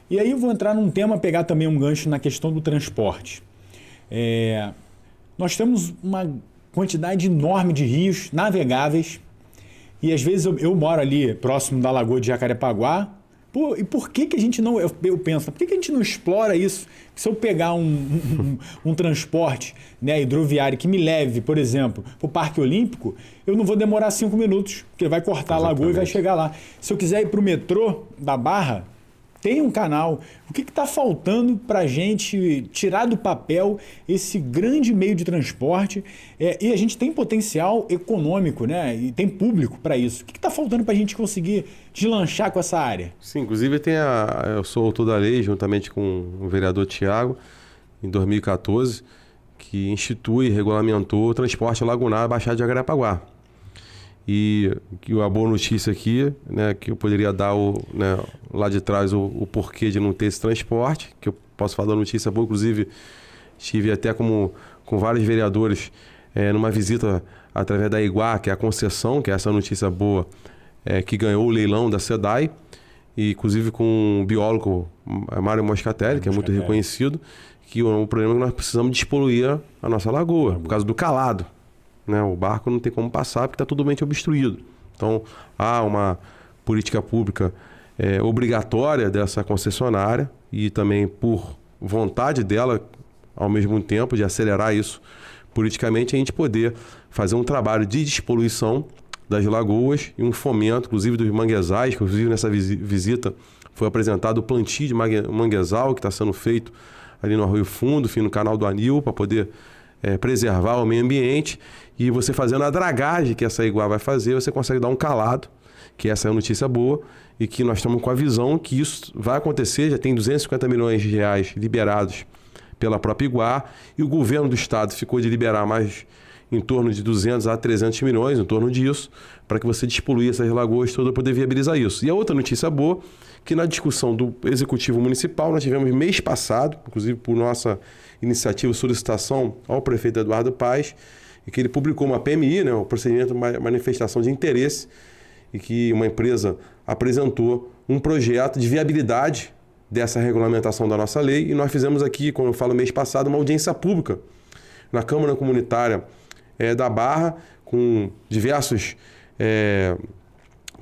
E aí eu vou entrar num tema, pegar também um gancho na questão do transporte. Nós temos uma quantidade enorme de rios navegáveis e às vezes eu moro ali próximo da Lagoa de Jacarepaguá. E por que a gente não... Eu penso, por que a gente não explora isso? Se eu pegar um transporte, né, hidroviário que me leve, por exemplo, para o Parque Olímpico, eu não vou demorar 5 minutos, porque vai cortar a lagoa e vai chegar lá. Se eu quiser ir para o metrô da Barra, tem um canal. O que está faltando para a gente tirar do papel esse grande meio de transporte? E a gente tem potencial econômico, né? E tem público para isso. O que está faltando para a gente conseguir deslanchar com essa área? Sim, inclusive eu sou autor da lei, juntamente com o vereador Tiago, em 2014, que institui e regulamentou o transporte lagunar da Baixada de Jacarepaguá. E a boa notícia aqui, né, que eu poderia dar lá de trás o porquê de não ter esse transporte, que eu posso falar da notícia boa, inclusive estive até com vários vereadores numa visita através da Iguá, que é a concessão, que é essa notícia boa, que ganhou o leilão da SEDAI, e inclusive com o biólogo Mário Moscatelli, que é muito reconhecido, que o problema é que nós precisamos despoluir a nossa lagoa, por causa do calado. Né? O barco não tem como passar porque está totalmente obstruído. Então, há uma política pública obrigatória dessa concessionária e também por vontade dela, ao mesmo tempo, de acelerar isso politicamente, a gente poder fazer um trabalho de despoluição das lagoas e um fomento, inclusive, dos manguezais, que inclusive nessa visita foi apresentado o plantio de manguezal que está sendo feito ali no Arroio Fundo, no canal do Anil, para poder preservar o meio ambiente. E você fazendo a dragagem que essa Iguá vai fazer, você consegue dar um calado, que essa é a notícia boa, e que nós estamos com a visão que isso vai acontecer. Já tem 250 milhões de reais liberados pela própria Iguá, e o governo do estado ficou de liberar mais em torno de 200 a 300 milhões, em torno disso, para que você despoluir essas lagoas todas para poder viabilizar isso. E a outra notícia boa, que na discussão do Executivo Municipal, nós tivemos mês passado, inclusive por nossa iniciativa, solicitação ao prefeito Eduardo Paes, e que ele publicou uma PMI, né, um procedimento de manifestação de interesse, e que uma empresa apresentou um projeto de viabilidade dessa regulamentação da nossa lei, e nós fizemos aqui, como eu falo, mês passado, uma audiência pública na Câmara Comunitária da Barra, com diversos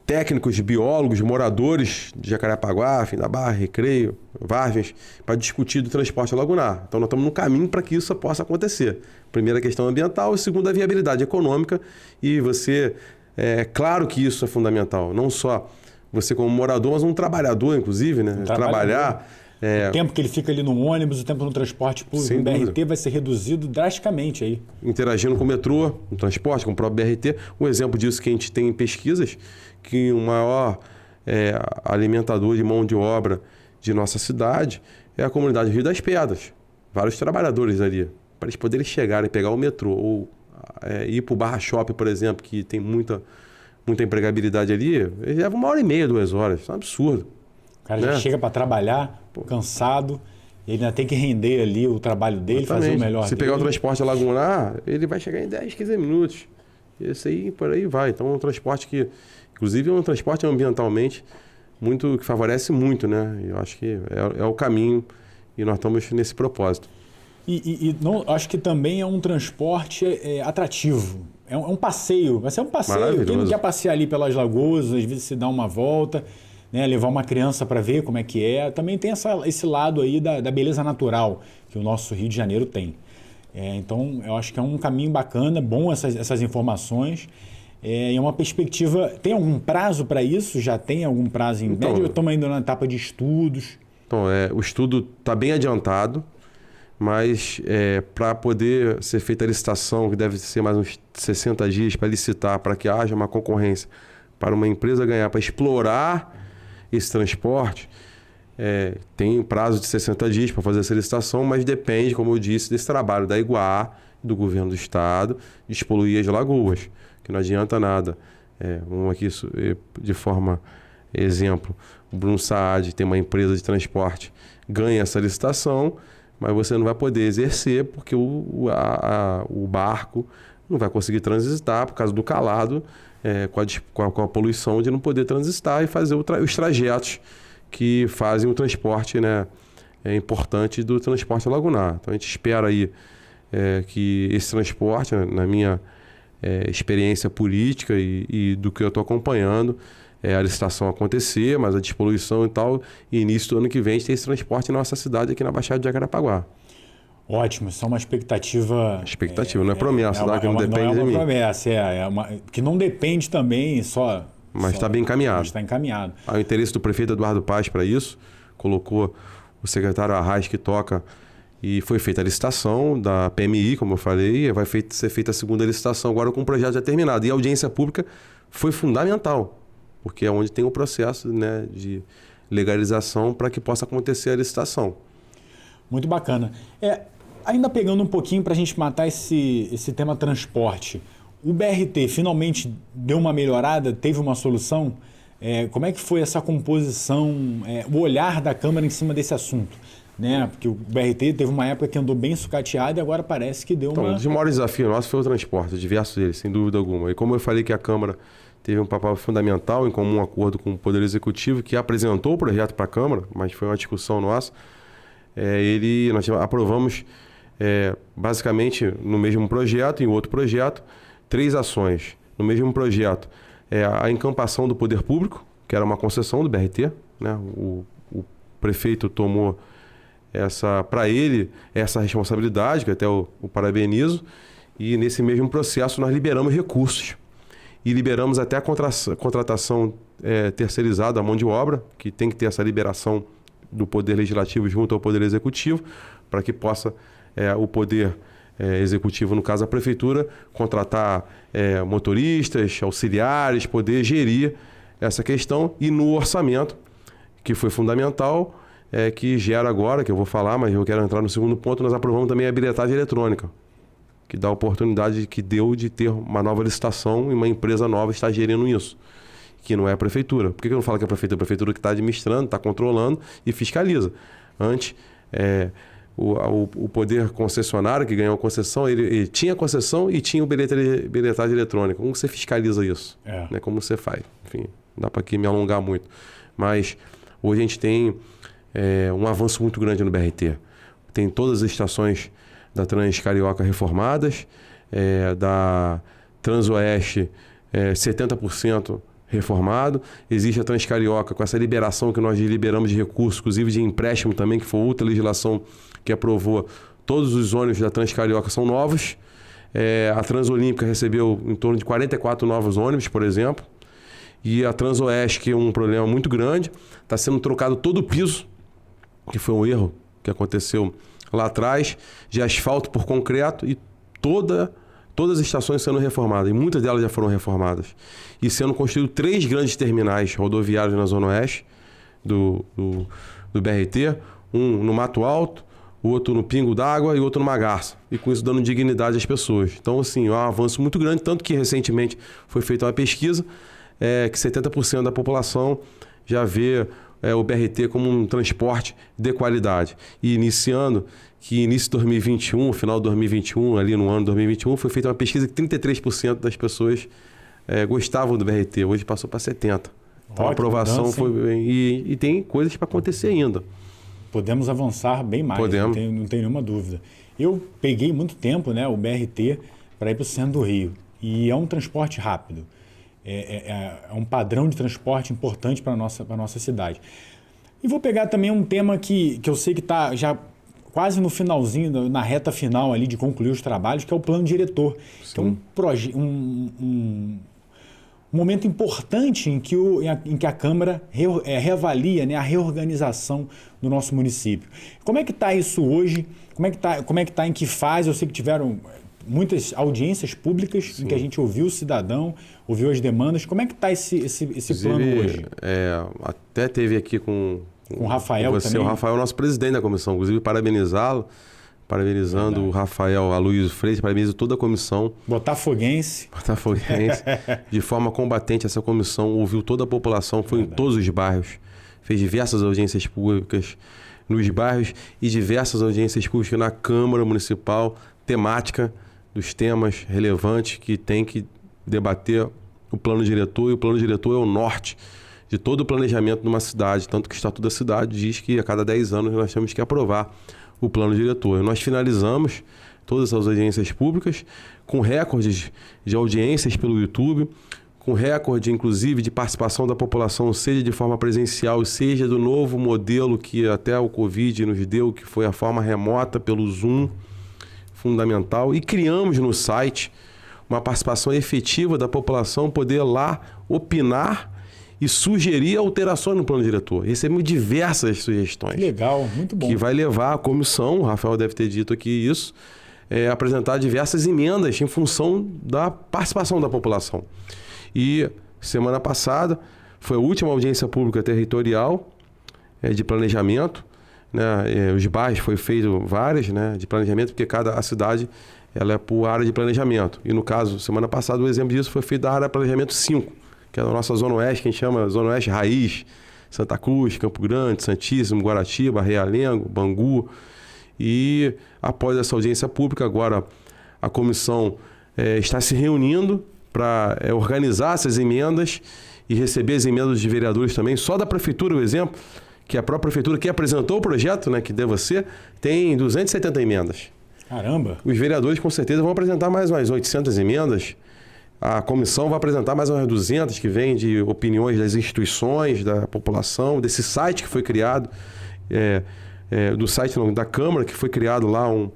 técnicos, biólogos, moradores de Jacarepaguá, da Barra, Recreio, Vargens, para discutir do transporte lagunar. Então nós estamos no caminho para que isso possa acontecer. Primeira, a questão ambiental, e segunda, a viabilidade econômica, e você É claro que isso é fundamental, não só você como morador, mas um trabalhador, inclusive, né? Trabalhar. O tempo que ele fica ali no ônibus, o tempo no transporte público, no BRT vai ser reduzido drasticamente aí. Interagindo com o metrô, no transporte, com o próprio BRT. Um exemplo disso que a gente tem em pesquisas, que o maior alimentador de mão de obra de nossa cidade é a comunidade Rio das Pedras. Vários trabalhadores ali, para eles poderem chegar e pegar o metrô, ou ir para o Barra Shopping, por exemplo, que tem muita empregabilidade ali, eles levam 1h30, 2 horas. Isso é um absurdo. O cara já chega para trabalhar, cansado, ele ainda tem que render ali o trabalho dele, fazer o melhor Se dele. pegar o transporte lagunar, ele vai chegar em 10, 15 minutos. Esse aí, por aí vai. Então, é um transporte que, inclusive, é um transporte ambientalmente que favorece muito, né? Eu acho que é o caminho e nós estamos nesse propósito. Não, acho que também é um transporte atrativo. É um passeio, vai ser um passeio. Quem não quer passear ali pelas lagoas, às vezes se dá uma volta, né, levar uma criança para ver como é que é. Também tem esse lado aí da beleza natural que o nosso Rio de Janeiro tem. Então, eu acho que é um caminho bacana, bom essas informações. É uma perspectiva... Tem algum prazo para isso? Já tem algum prazo em média? Ou estamos ainda na etapa de estudos? Então, o estudo está bem adiantado, mas para poder ser feita a licitação, que deve ser mais uns 60 dias para licitar, para que haja uma concorrência, para uma empresa ganhar, para explorar esse transporte, tem um prazo de 60 dias para fazer essa licitação, mas depende, como eu disse, desse trabalho da Iguá, do governo do estado, de despoluir as lagoas, que não adianta nada. Vamos aqui de forma exemplo, o Bruno Saad tem uma empresa de transporte, ganha essa licitação, mas você não vai poder exercer porque o barco não vai conseguir transitar por causa do calado, com a poluição de não poder transitar e fazer os trajetos que fazem o transporte, né, importante do transporte lagunar. Então a gente espera aí que esse transporte, na minha experiência política e do que eu estou acompanhando, a licitação acontecer, mas a despoluição e tal, e início do ano que vem a gente tem esse transporte em nossa cidade aqui na Baixada de Jacarepaguá. Ótimo, isso é uma expectativa... Expectativa, não é promessa, que não depende de mim. Não é uma promessa, que não depende também só... Mas está bem encaminhado. Está encaminhado. O interesse do prefeito Eduardo Paes para isso, colocou o secretário Arraes que toca, e foi feita a licitação da PMI, como eu falei, vai ser feita a segunda licitação agora com o projeto já terminado. E a audiência pública foi fundamental, porque é onde tem o processo, né, de legalização para que possa acontecer a licitação. Muito bacana. Ainda pegando um pouquinho para a gente matar esse tema transporte, o BRT finalmente deu uma melhorada, teve uma solução? Como é que foi essa composição, o olhar da Câmara em cima desse assunto? Né? Porque o BRT teve uma época que andou bem sucateado e agora parece que deu uma... Um dos maiores desafios nossos foi o transporte, diversos deles, sem dúvida alguma. E como eu falei que a Câmara teve um papel fundamental em comum acordo com o Poder Executivo, que apresentou o projeto para a Câmara, mas foi uma discussão nossa, nós aprovamos basicamente no mesmo projeto e em outro projeto, 3 ações. No mesmo projeto, a encampação do poder público, que era uma concessão do BRT, né? O prefeito tomou para ele essa responsabilidade, que até o parabenizo, e nesse mesmo processo nós liberamos recursos e liberamos até a contratação terceirizada da mão de obra, que tem que ter essa liberação do Poder Legislativo junto ao Poder Executivo, para que possa o Poder Executivo, no caso a Prefeitura, contratar motoristas, auxiliares, poder gerir essa questão. E no orçamento, que foi fundamental, que gera agora, que eu vou falar, mas eu quero entrar no segundo ponto, nós aprovamos também a bilhetagem eletrônica, que dá a oportunidade que deu de ter uma nova licitação e uma empresa nova está gerindo isso, que não é a Prefeitura. Por que eu não falo que é a Prefeitura? A Prefeitura que está administrando, está controlando e fiscaliza. Antes, o poder concessionário que ganhou a concessão, ele tinha a concessão e tinha o bilhetagem eletrônica. Como você fiscaliza isso? Né? Como você faz? Enfim, não dá para aqui me alongar muito. Mas hoje a gente tem um avanço muito grande no BRT. Tem todas as estações da Transcarioca reformadas, da Transoeste 70% reformado. Existe a Transcarioca com essa liberação que nós liberamos de recursos, inclusive de empréstimo também, que foi outra legislação que aprovou. Todos os ônibus da Transcarioca são novos. A Transolímpica recebeu em torno de 44 novos ônibus, por exemplo. E a Transoeste, que é um problema muito grande, está sendo trocado todo o piso, que foi um erro que aconteceu lá atrás, de asfalto por concreto e todas as estações sendo reformadas. E muitas delas já foram reformadas. E sendo construído 3 grandes terminais rodoviários na Zona Oeste do BRT, um no Mato Alto, o outro no Pingo d'Água e outro numa Garça. E com isso dando dignidade às pessoas. Então, assim, é um avanço muito grande, tanto que recentemente foi feita uma pesquisa que 70% da população já vê o BRT como um transporte de qualidade. E início de 2021, final de 2021, ali no ano de 2021, foi feita uma pesquisa que 33% das pessoas gostavam do BRT. Hoje passou para 70%. Então a aprovação mudança, foi... E tem coisas para acontecer ainda. Podemos avançar bem mais, Podemos. Não tem nenhuma dúvida. Eu peguei muito tempo, né, o BRT para ir para o centro do Rio. E é um transporte rápido. É um padrão de transporte importante para a nossa cidade. E vou pegar também um tema que eu sei que está já quase no finalzinho, na reta final ali de concluir os trabalhos, que é o plano diretor. Sim. Que é um momento importante em que a Câmara reavalia, né, a reorganização do nosso município. Como é que está isso hoje? Como é que está, em que fase? Eu sei que tiveram muitas audiências públicas. Sim. Em que a gente ouviu o cidadão, ouviu as demandas. Como é que está esse plano hoje? Até teve aqui com o Rafael você, também. O Rafael, nosso presidente da comissão, inclusive parabenizando o Rafael Aloysio Freitas, parabenizo toda a comissão. Botafoguense, de forma combatente essa comissão, ouviu toda a população, foi em todos os bairros, fez diversas audiências públicas nos bairros e diversas audiências públicas na Câmara Municipal, temática dos temas relevantes que tem que debater o plano diretor, e o plano diretor é o norte de todo o planejamento de uma cidade, tanto que o Estatuto da Cidade diz que a cada 10 anos nós temos que aprovar o plano diretor. Nós finalizamos todas as audiências públicas com recordes de audiências pelo YouTube, com recorde, inclusive, de participação da população, seja de forma presencial, seja do novo modelo que até o Covid nos deu, que foi a forma remota pelo Zoom, fundamental. E criamos no site uma participação efetiva da população, poder lá opinar e sugerir alterações no plano diretor. Recebemos diversas sugestões. Legal, muito bom. Que vai levar a comissão, o Rafael deve ter dito aqui isso, apresentar diversas emendas em função da participação da população. E semana passada foi a última audiência pública territorial de planejamento, né? Os bairros foi feito várias, né, de planejamento, porque a cidade ela é por área de planejamento. E no caso, semana passada, o exemplo disso foi feito da área de planejamento 5, que é a nossa Zona Oeste, que a gente chama Zona Oeste Raiz, Santa Cruz, Campo Grande, Santíssimo, Guaratiba, Realengo, Bangu. E após essa audiência pública, agora a comissão está se reunindo para organizar essas emendas e receber as emendas dos vereadores também. Só da Prefeitura, o exemplo, que a própria Prefeitura que apresentou o projeto, né, que deve ser, tem 270 emendas. Caramba! Os vereadores com certeza vão apresentar mais umas 800 emendas. A comissão vai apresentar mais umas 200 que vêm de opiniões das instituições, da população, desse site que foi criado, do site da Câmara, que foi criado lá um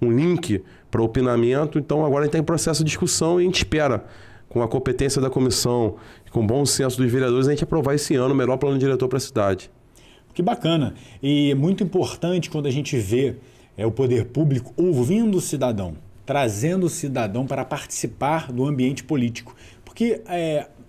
link para opinamento. Então agora a gente está em processo de discussão e a gente espera, com a competência da comissão, com o bom senso dos vereadores, a gente aprovar esse ano o melhor plano diretor para a cidade. Que bacana. E é muito importante quando a gente vê o poder público ouvindo o cidadão, trazendo o cidadão para participar do ambiente político. Porque,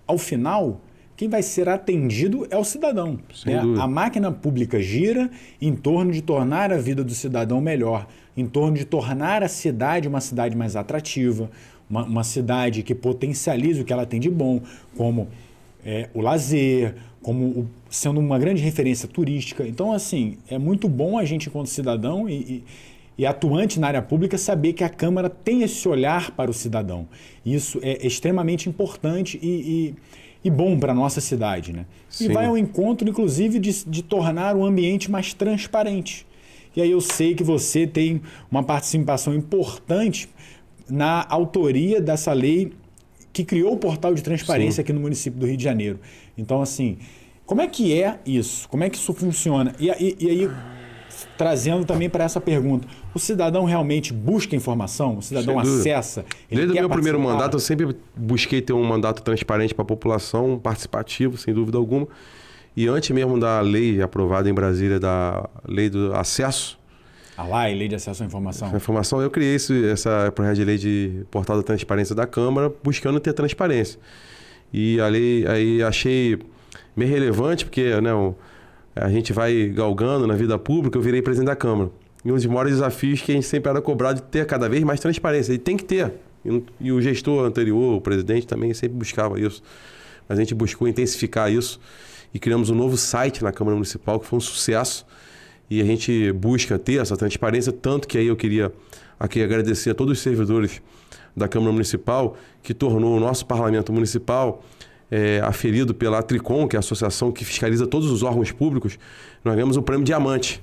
ao final, quem vai ser atendido é o cidadão. Né? A máquina pública gira em torno de tornar a vida do cidadão melhor, em torno de tornar a cidade uma cidade mais atrativa, uma cidade que potencializa o que ela tem de bom, como o lazer, como sendo uma grande referência turística. Então, assim, é muito bom a gente, enquanto cidadão e atuante na área pública, saber que a Câmara tem esse olhar para o cidadão. Isso é extremamente importante e bom para a nossa cidade, né? Sim. E vai ao encontro, inclusive, de tornar o ambiente mais transparente. E aí eu sei que você tem uma participação importante na autoria dessa lei que criou o portal de transparência Sim. aqui no município do Rio de Janeiro. Então, assim, como é que é isso? Como é que isso funciona? E aí, trazendo também para essa pergunta, o cidadão realmente busca informação? O cidadão acessa? Desde o meu primeiro mandato, eu sempre busquei ter um mandato transparente para a população, participativo, sem dúvida alguma. E antes mesmo da lei aprovada em Brasília, da lei do acesso... A lei de acesso à informação. A informação, eu criei essa projeto de lei de portal da transparência da Câmara, buscando ter transparência. E a lei, aí achei meio relevante, porque né, a gente vai galgando na vida pública, eu virei presidente da Câmara. E um dos maiores desafios que a gente sempre era cobrado de ter cada vez mais transparência. E tem que ter. E o gestor anterior, o presidente, também sempre buscava isso. Mas a gente buscou intensificar isso. E criamos um novo site na Câmara Municipal, que foi um sucesso. E a gente busca ter essa transparência, tanto que aí eu queria aqui agradecer a todos os servidores da Câmara Municipal, que tornou o nosso Parlamento Municipal aferido pela Tricom, que é a associação que fiscaliza todos os órgãos públicos. Nós ganhamos o Prêmio Diamante.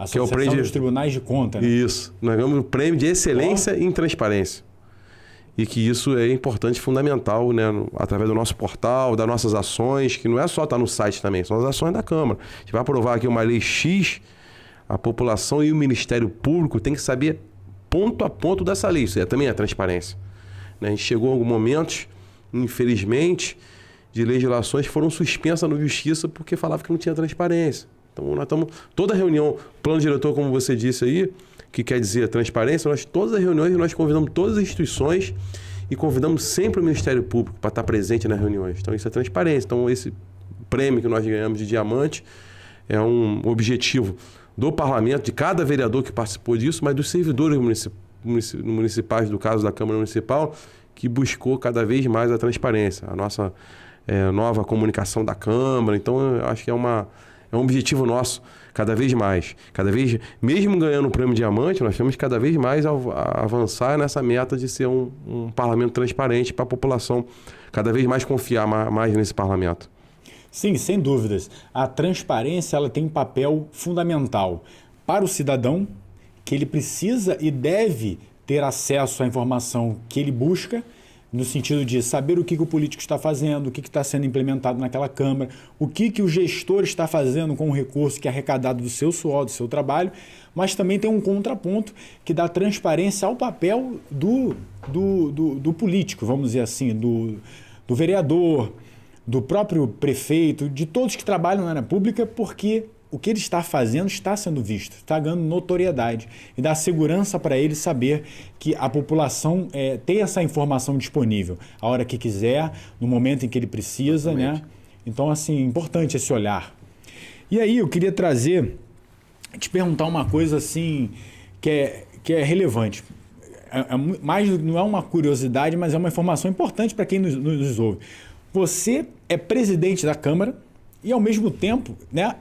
Que é o prêmio dos Tribunais de Conta, né? Isso. Nós ganhamos o Prêmio de Excelência em Transparência. E que isso é importante, fundamental, né? Através do nosso portal, das nossas ações, que não é só estar no site também, são as ações da Câmara. A gente vai aprovar aqui uma lei X, a população e o Ministério Público tem que saber ponto a ponto dessa lei. Isso também é transparência. Né? A gente chegou a alguns momentos, infelizmente, de legislações que foram suspensas na Justiça porque falava que não tinha transparência. Então, nós estamos... Toda reunião, plano diretor, como você disse aí, que quer dizer transparência, todas as reuniões nós convidamos todas as instituições e convidamos sempre o Ministério Público para estar presente nas reuniões. Então, isso é transparência. Então, esse prêmio que nós ganhamos de diamante é um objetivo do parlamento, de cada vereador que participou disso, mas dos servidores municipais, do caso da Câmara Municipal, que buscou cada vez mais a transparência, a nossa nova comunicação da Câmara. Então, eu acho que é um objetivo nosso, cada vez mais. Mesmo ganhando o Prêmio Diamante, nós temos que cada vez mais avançar nessa meta de ser um parlamento transparente para a população, cada vez mais confiar mais nesse parlamento. Sim, sem dúvidas. A transparência ela tem um papel fundamental para o cidadão, que ele precisa e deve ter acesso à informação que ele busca, no sentido de saber o que o político está fazendo, o que está sendo implementado naquela Câmara, o que o gestor está fazendo com o recurso que é arrecadado do seu suor, do seu trabalho, mas também tem um contraponto que dá transparência ao papel do político, vamos dizer assim, do vereador, do próprio prefeito, de todos que trabalham na área pública, porque o que ele está fazendo está sendo visto, está ganhando notoriedade e dá segurança para ele saber que a população tem essa informação disponível a hora que quiser, no momento em que ele precisa, exatamente, né? Então, assim, importante esse olhar. E aí eu queria te perguntar uma coisa assim que é relevante. Não é uma curiosidade, mas é uma informação importante para quem nos ouve. Você é presidente da Câmara e, ao mesmo tempo, né,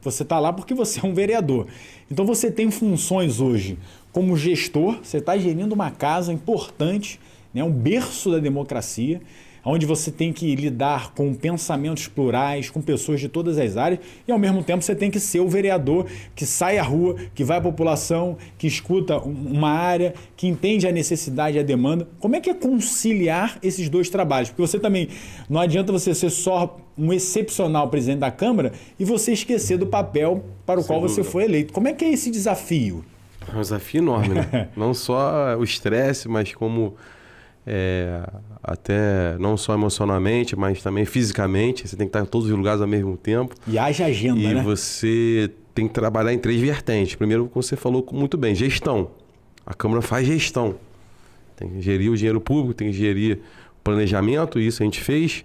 você está lá porque você é um vereador. Então, você tem funções hoje como gestor, você está gerindo uma casa importante, né, um berço da democracia, onde você tem que lidar com pensamentos plurais, com pessoas de todas as áreas, e ao mesmo tempo você tem que ser o vereador que sai à rua, que vai à população, que escuta uma área, que entende a necessidade e a demanda. Como é que é conciliar esses dois trabalhos? Porque você também, não adianta você ser só um excepcional presidente da Câmara e você esquecer do papel para o qual você foi eleito. Como é que é esse desafio? É um desafio enorme, né? Não só o estresse, mas como... até não só emocionalmente, mas também fisicamente. Você tem que estar em todos os lugares ao mesmo tempo. E haja agenda, né? E você tem que trabalhar em 3 vertentes. Primeiro, como você falou muito bem, gestão. A Câmara faz gestão. Tem que gerir o dinheiro público, tem que gerir o planejamento, isso a gente fez.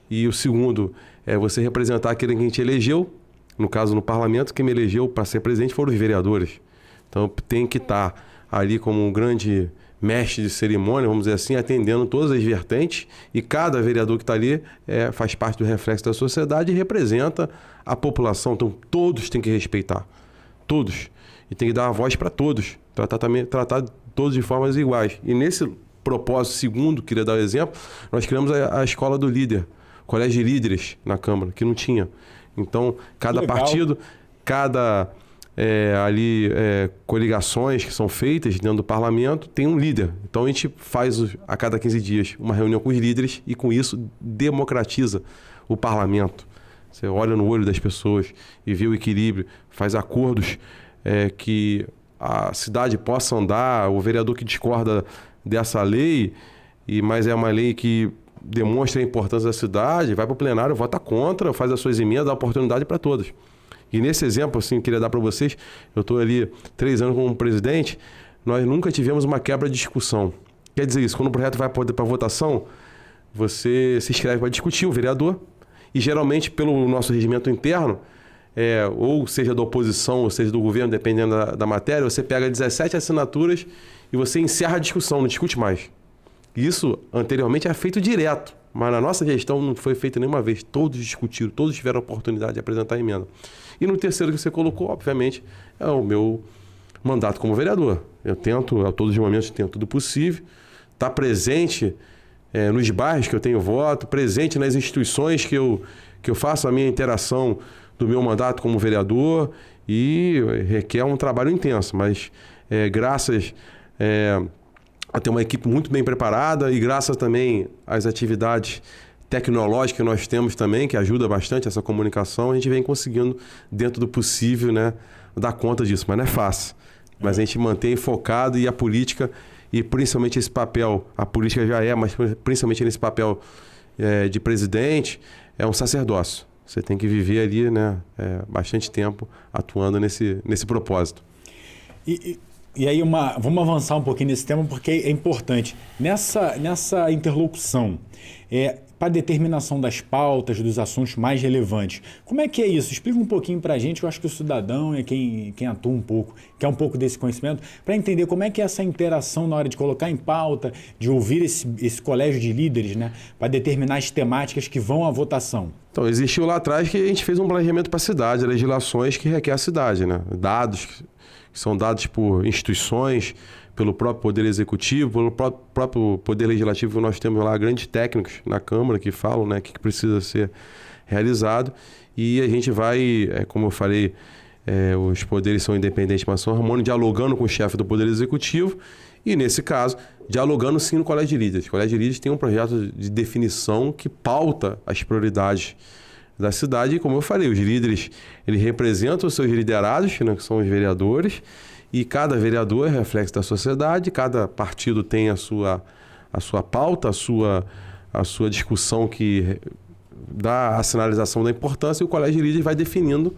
E o segundo é você representar aquele que a gente elegeu. No caso, no parlamento, quem me elegeu para ser presidente foram os vereadores. Então, tem que estar ali como um grande mestre de cerimônia, vamos dizer assim, atendendo todas as vertentes, e cada vereador que está ali faz parte do reflexo da sociedade e representa a população. Então, todos têm que respeitar. Todos. E tem que dar a voz para todos. Tratar todos de formas iguais. E nesse propósito segundo, queria dar um exemplo, nós criamos a Escola do Líder, Colégio de Líderes na Câmara, que não tinha. Então, cada partido, cada... coligações que são feitas dentro do parlamento, tem um líder. Então a gente faz a cada 15 dias uma reunião com os líderes e com isso democratiza o parlamento. Você olha no olho das pessoas e vê o equilíbrio, faz acordos que a cidade possa andar, o vereador que discorda dessa lei, mas é uma lei que demonstra a importância da cidade, vai para o plenário, vota contra, faz as suas emendas, dá oportunidade para todos. E nesse exemplo, assim, queria dar para vocês, eu estou ali 3 anos como presidente, nós nunca tivemos uma quebra de discussão. Quer dizer isso, quando o projeto vai para votação, você se inscreve para discutir, o vereador, e geralmente pelo nosso regimento interno, ou seja da oposição, ou seja do governo, dependendo da matéria, você pega 17 assinaturas e você encerra a discussão, não discute mais. Isso anteriormente era feito direto, mas na nossa gestão não foi feito nenhuma vez. Todos discutiram, todos tiveram a oportunidade de apresentar a emenda. E no terceiro que você colocou, obviamente, é o meu mandato como vereador. Eu tento, a todos os momentos, tento tudo possível, estar presente nos bairros que eu tenho voto, presente nas instituições que eu faço a minha interação do meu mandato como vereador, e requer um trabalho intenso, mas graças a ter uma equipe muito bem preparada e graças também às atividades tecnológicas que nós temos também, que ajuda bastante essa comunicação, a gente vem conseguindo, dentro do possível, né, dar conta disso, mas não é fácil. Mas a gente mantém focado, e a política, e principalmente esse papel, a política já mas principalmente nesse papel de presidente, é um sacerdócio. Você tem que viver ali, né, bastante tempo atuando nesse propósito. E aí, vamos avançar um pouquinho nesse tema, porque é importante. Nessa interlocução, para a determinação das pautas, dos assuntos mais relevantes, como é que é isso? Explica um pouquinho para a gente. Eu acho que o cidadão é quem atua um pouco, quer um pouco desse conhecimento, para entender como é que é essa interação na hora de colocar em pauta, de ouvir esse colégio de líderes, né, para determinar as temáticas que vão à votação. Então, existiu lá atrás que a gente fez um planejamento para a cidade, legislações que requer a cidade, né? Dados que são dados por instituições, pelo próprio Poder Executivo, pelo próprio Poder Legislativo. Nós temos lá grandes técnicos na Câmara que falam, né, o que precisa ser realizado. E a gente vai, como eu falei, os poderes são independentes, mas são harmônicos, dialogando com o chefe do Poder Executivo e, nesse caso, dialogando sim no Colégio de Líderes. O Colégio de Líderes tem um projeto de definição que pauta as prioridades da cidade, e como eu falei, os líderes, eles representam os seus liderados, né, que são os vereadores, e cada vereador é reflexo da sociedade, cada partido tem a sua pauta, a sua discussão que dá a sinalização da importância, e o Colégio de Líderes vai definindo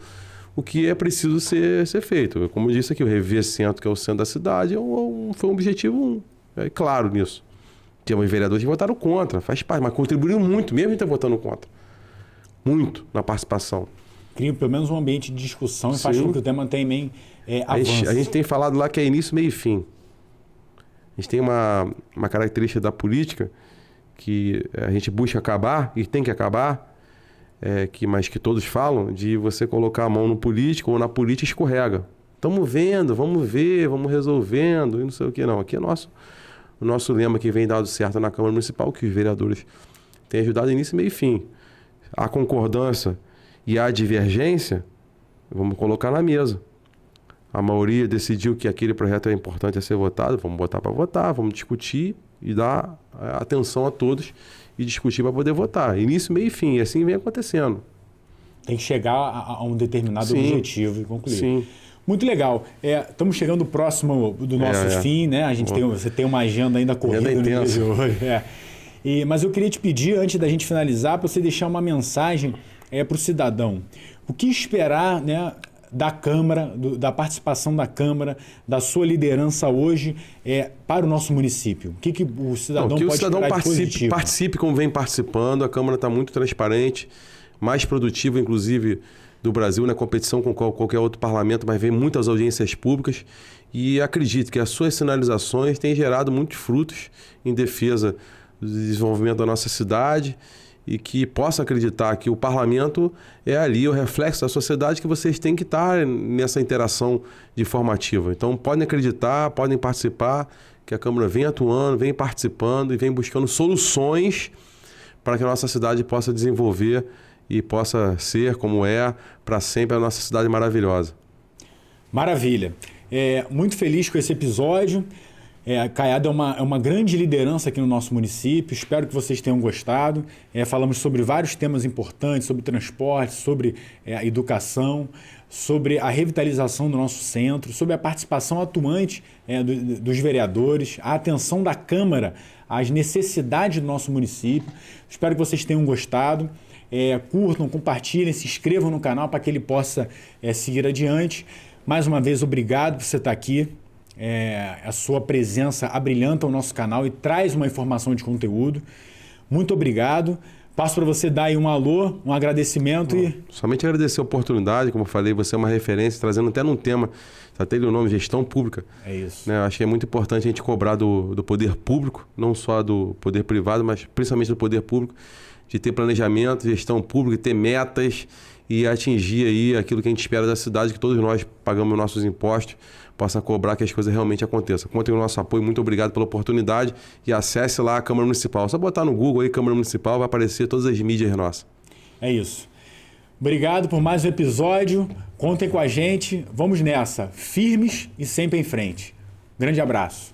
o que é preciso ser feito. Como eu disse aqui, o Revier Centro, que é o centro da cidade, foi um objetivo claro nisso. Temos vereadores que votaram contra, faz parte, mas contribuíram muito, mesmo ter votando contra. Muito na participação. Cria pelo menos um ambiente de discussão e faz com que o tema também avance. A gente tem falado lá que é início, meio e fim. A gente tem uma característica da política que a gente busca acabar, e tem que acabar, mas que todos falam, de você colocar a mão no político ou na política e escorrega. Estamos vendo, vamos ver, vamos resolvendo, e não sei o que. Não, aqui é o nosso lema que vem dado certo na Câmara Municipal, que os vereadores têm ajudado início, meio e fim. A concordância e a divergência, vamos colocar na mesa. A maioria decidiu que aquele projeto é importante a ser votado, vamos botar para votar, vamos discutir e dar atenção a todos e discutir para poder votar. Início, meio e fim, e assim vem acontecendo. Tem que chegar a um determinado objetivo e concluir. Sim. Muito legal. Estamos chegando próximo do nosso fim, né? Você tem uma agenda ainda corrida no dia de hoje. Mas eu queria te pedir, antes da gente finalizar, para você deixar uma mensagem para o cidadão. O que esperar, né, da Câmara, da participação da Câmara, da sua liderança hoje para o nosso município? O que o cidadão pode esperar de positivo? Participe como vem participando. A Câmara está muito transparente, mais produtiva, inclusive, do Brasil, na competição com qualquer outro parlamento, mas vem muitas audiências públicas. E acredito que as suas sinalizações têm gerado muitos frutos em defesa do desenvolvimento da nossa cidade, e que possa acreditar que o parlamento é ali o reflexo da sociedade, que vocês têm que estar nessa interação de formativa. Então podem acreditar, podem participar, que a Câmara vem atuando, vem participando e vem buscando soluções para que a nossa cidade possa desenvolver e possa ser, como para sempre, a nossa cidade maravilhosa. Maravilha. Muito feliz com esse episódio. A Caiado é uma grande liderança aqui no nosso município, espero que vocês tenham gostado. Falamos sobre vários temas importantes, sobre transporte, sobre a educação, sobre a revitalização do nosso centro, sobre a participação atuante dos vereadores, a atenção da Câmara às necessidades do nosso município. Espero que vocês tenham gostado. Curtam, compartilhem, se inscrevam no canal para que ele possa seguir adiante. Mais uma vez, obrigado por você estar aqui. A sua presença abrilhanta o nosso canal e traz uma informação de conteúdo. Muito obrigado. Passo para você dar aí um alô, um agradecimento. Somente agradecer a oportunidade, como eu falei, você é uma referência, trazendo até num tema, até o nome Gestão Pública. É isso. Acho que é muito importante a gente cobrar do poder público, não só do poder privado, mas principalmente do poder público, de ter planejamento, gestão pública, ter metas e atingir aí aquilo que a gente espera da cidade, que todos nós pagamos nossos impostos, possa cobrar que as coisas realmente aconteçam. Contem com o nosso apoio, muito obrigado pela oportunidade e acesse lá a Câmara Municipal. Só botar no Google aí Câmara Municipal, vai aparecer todas as mídias nossas. É isso. Obrigado por mais um episódio, contem com a gente, vamos nessa, firmes e sempre em frente. Grande abraço.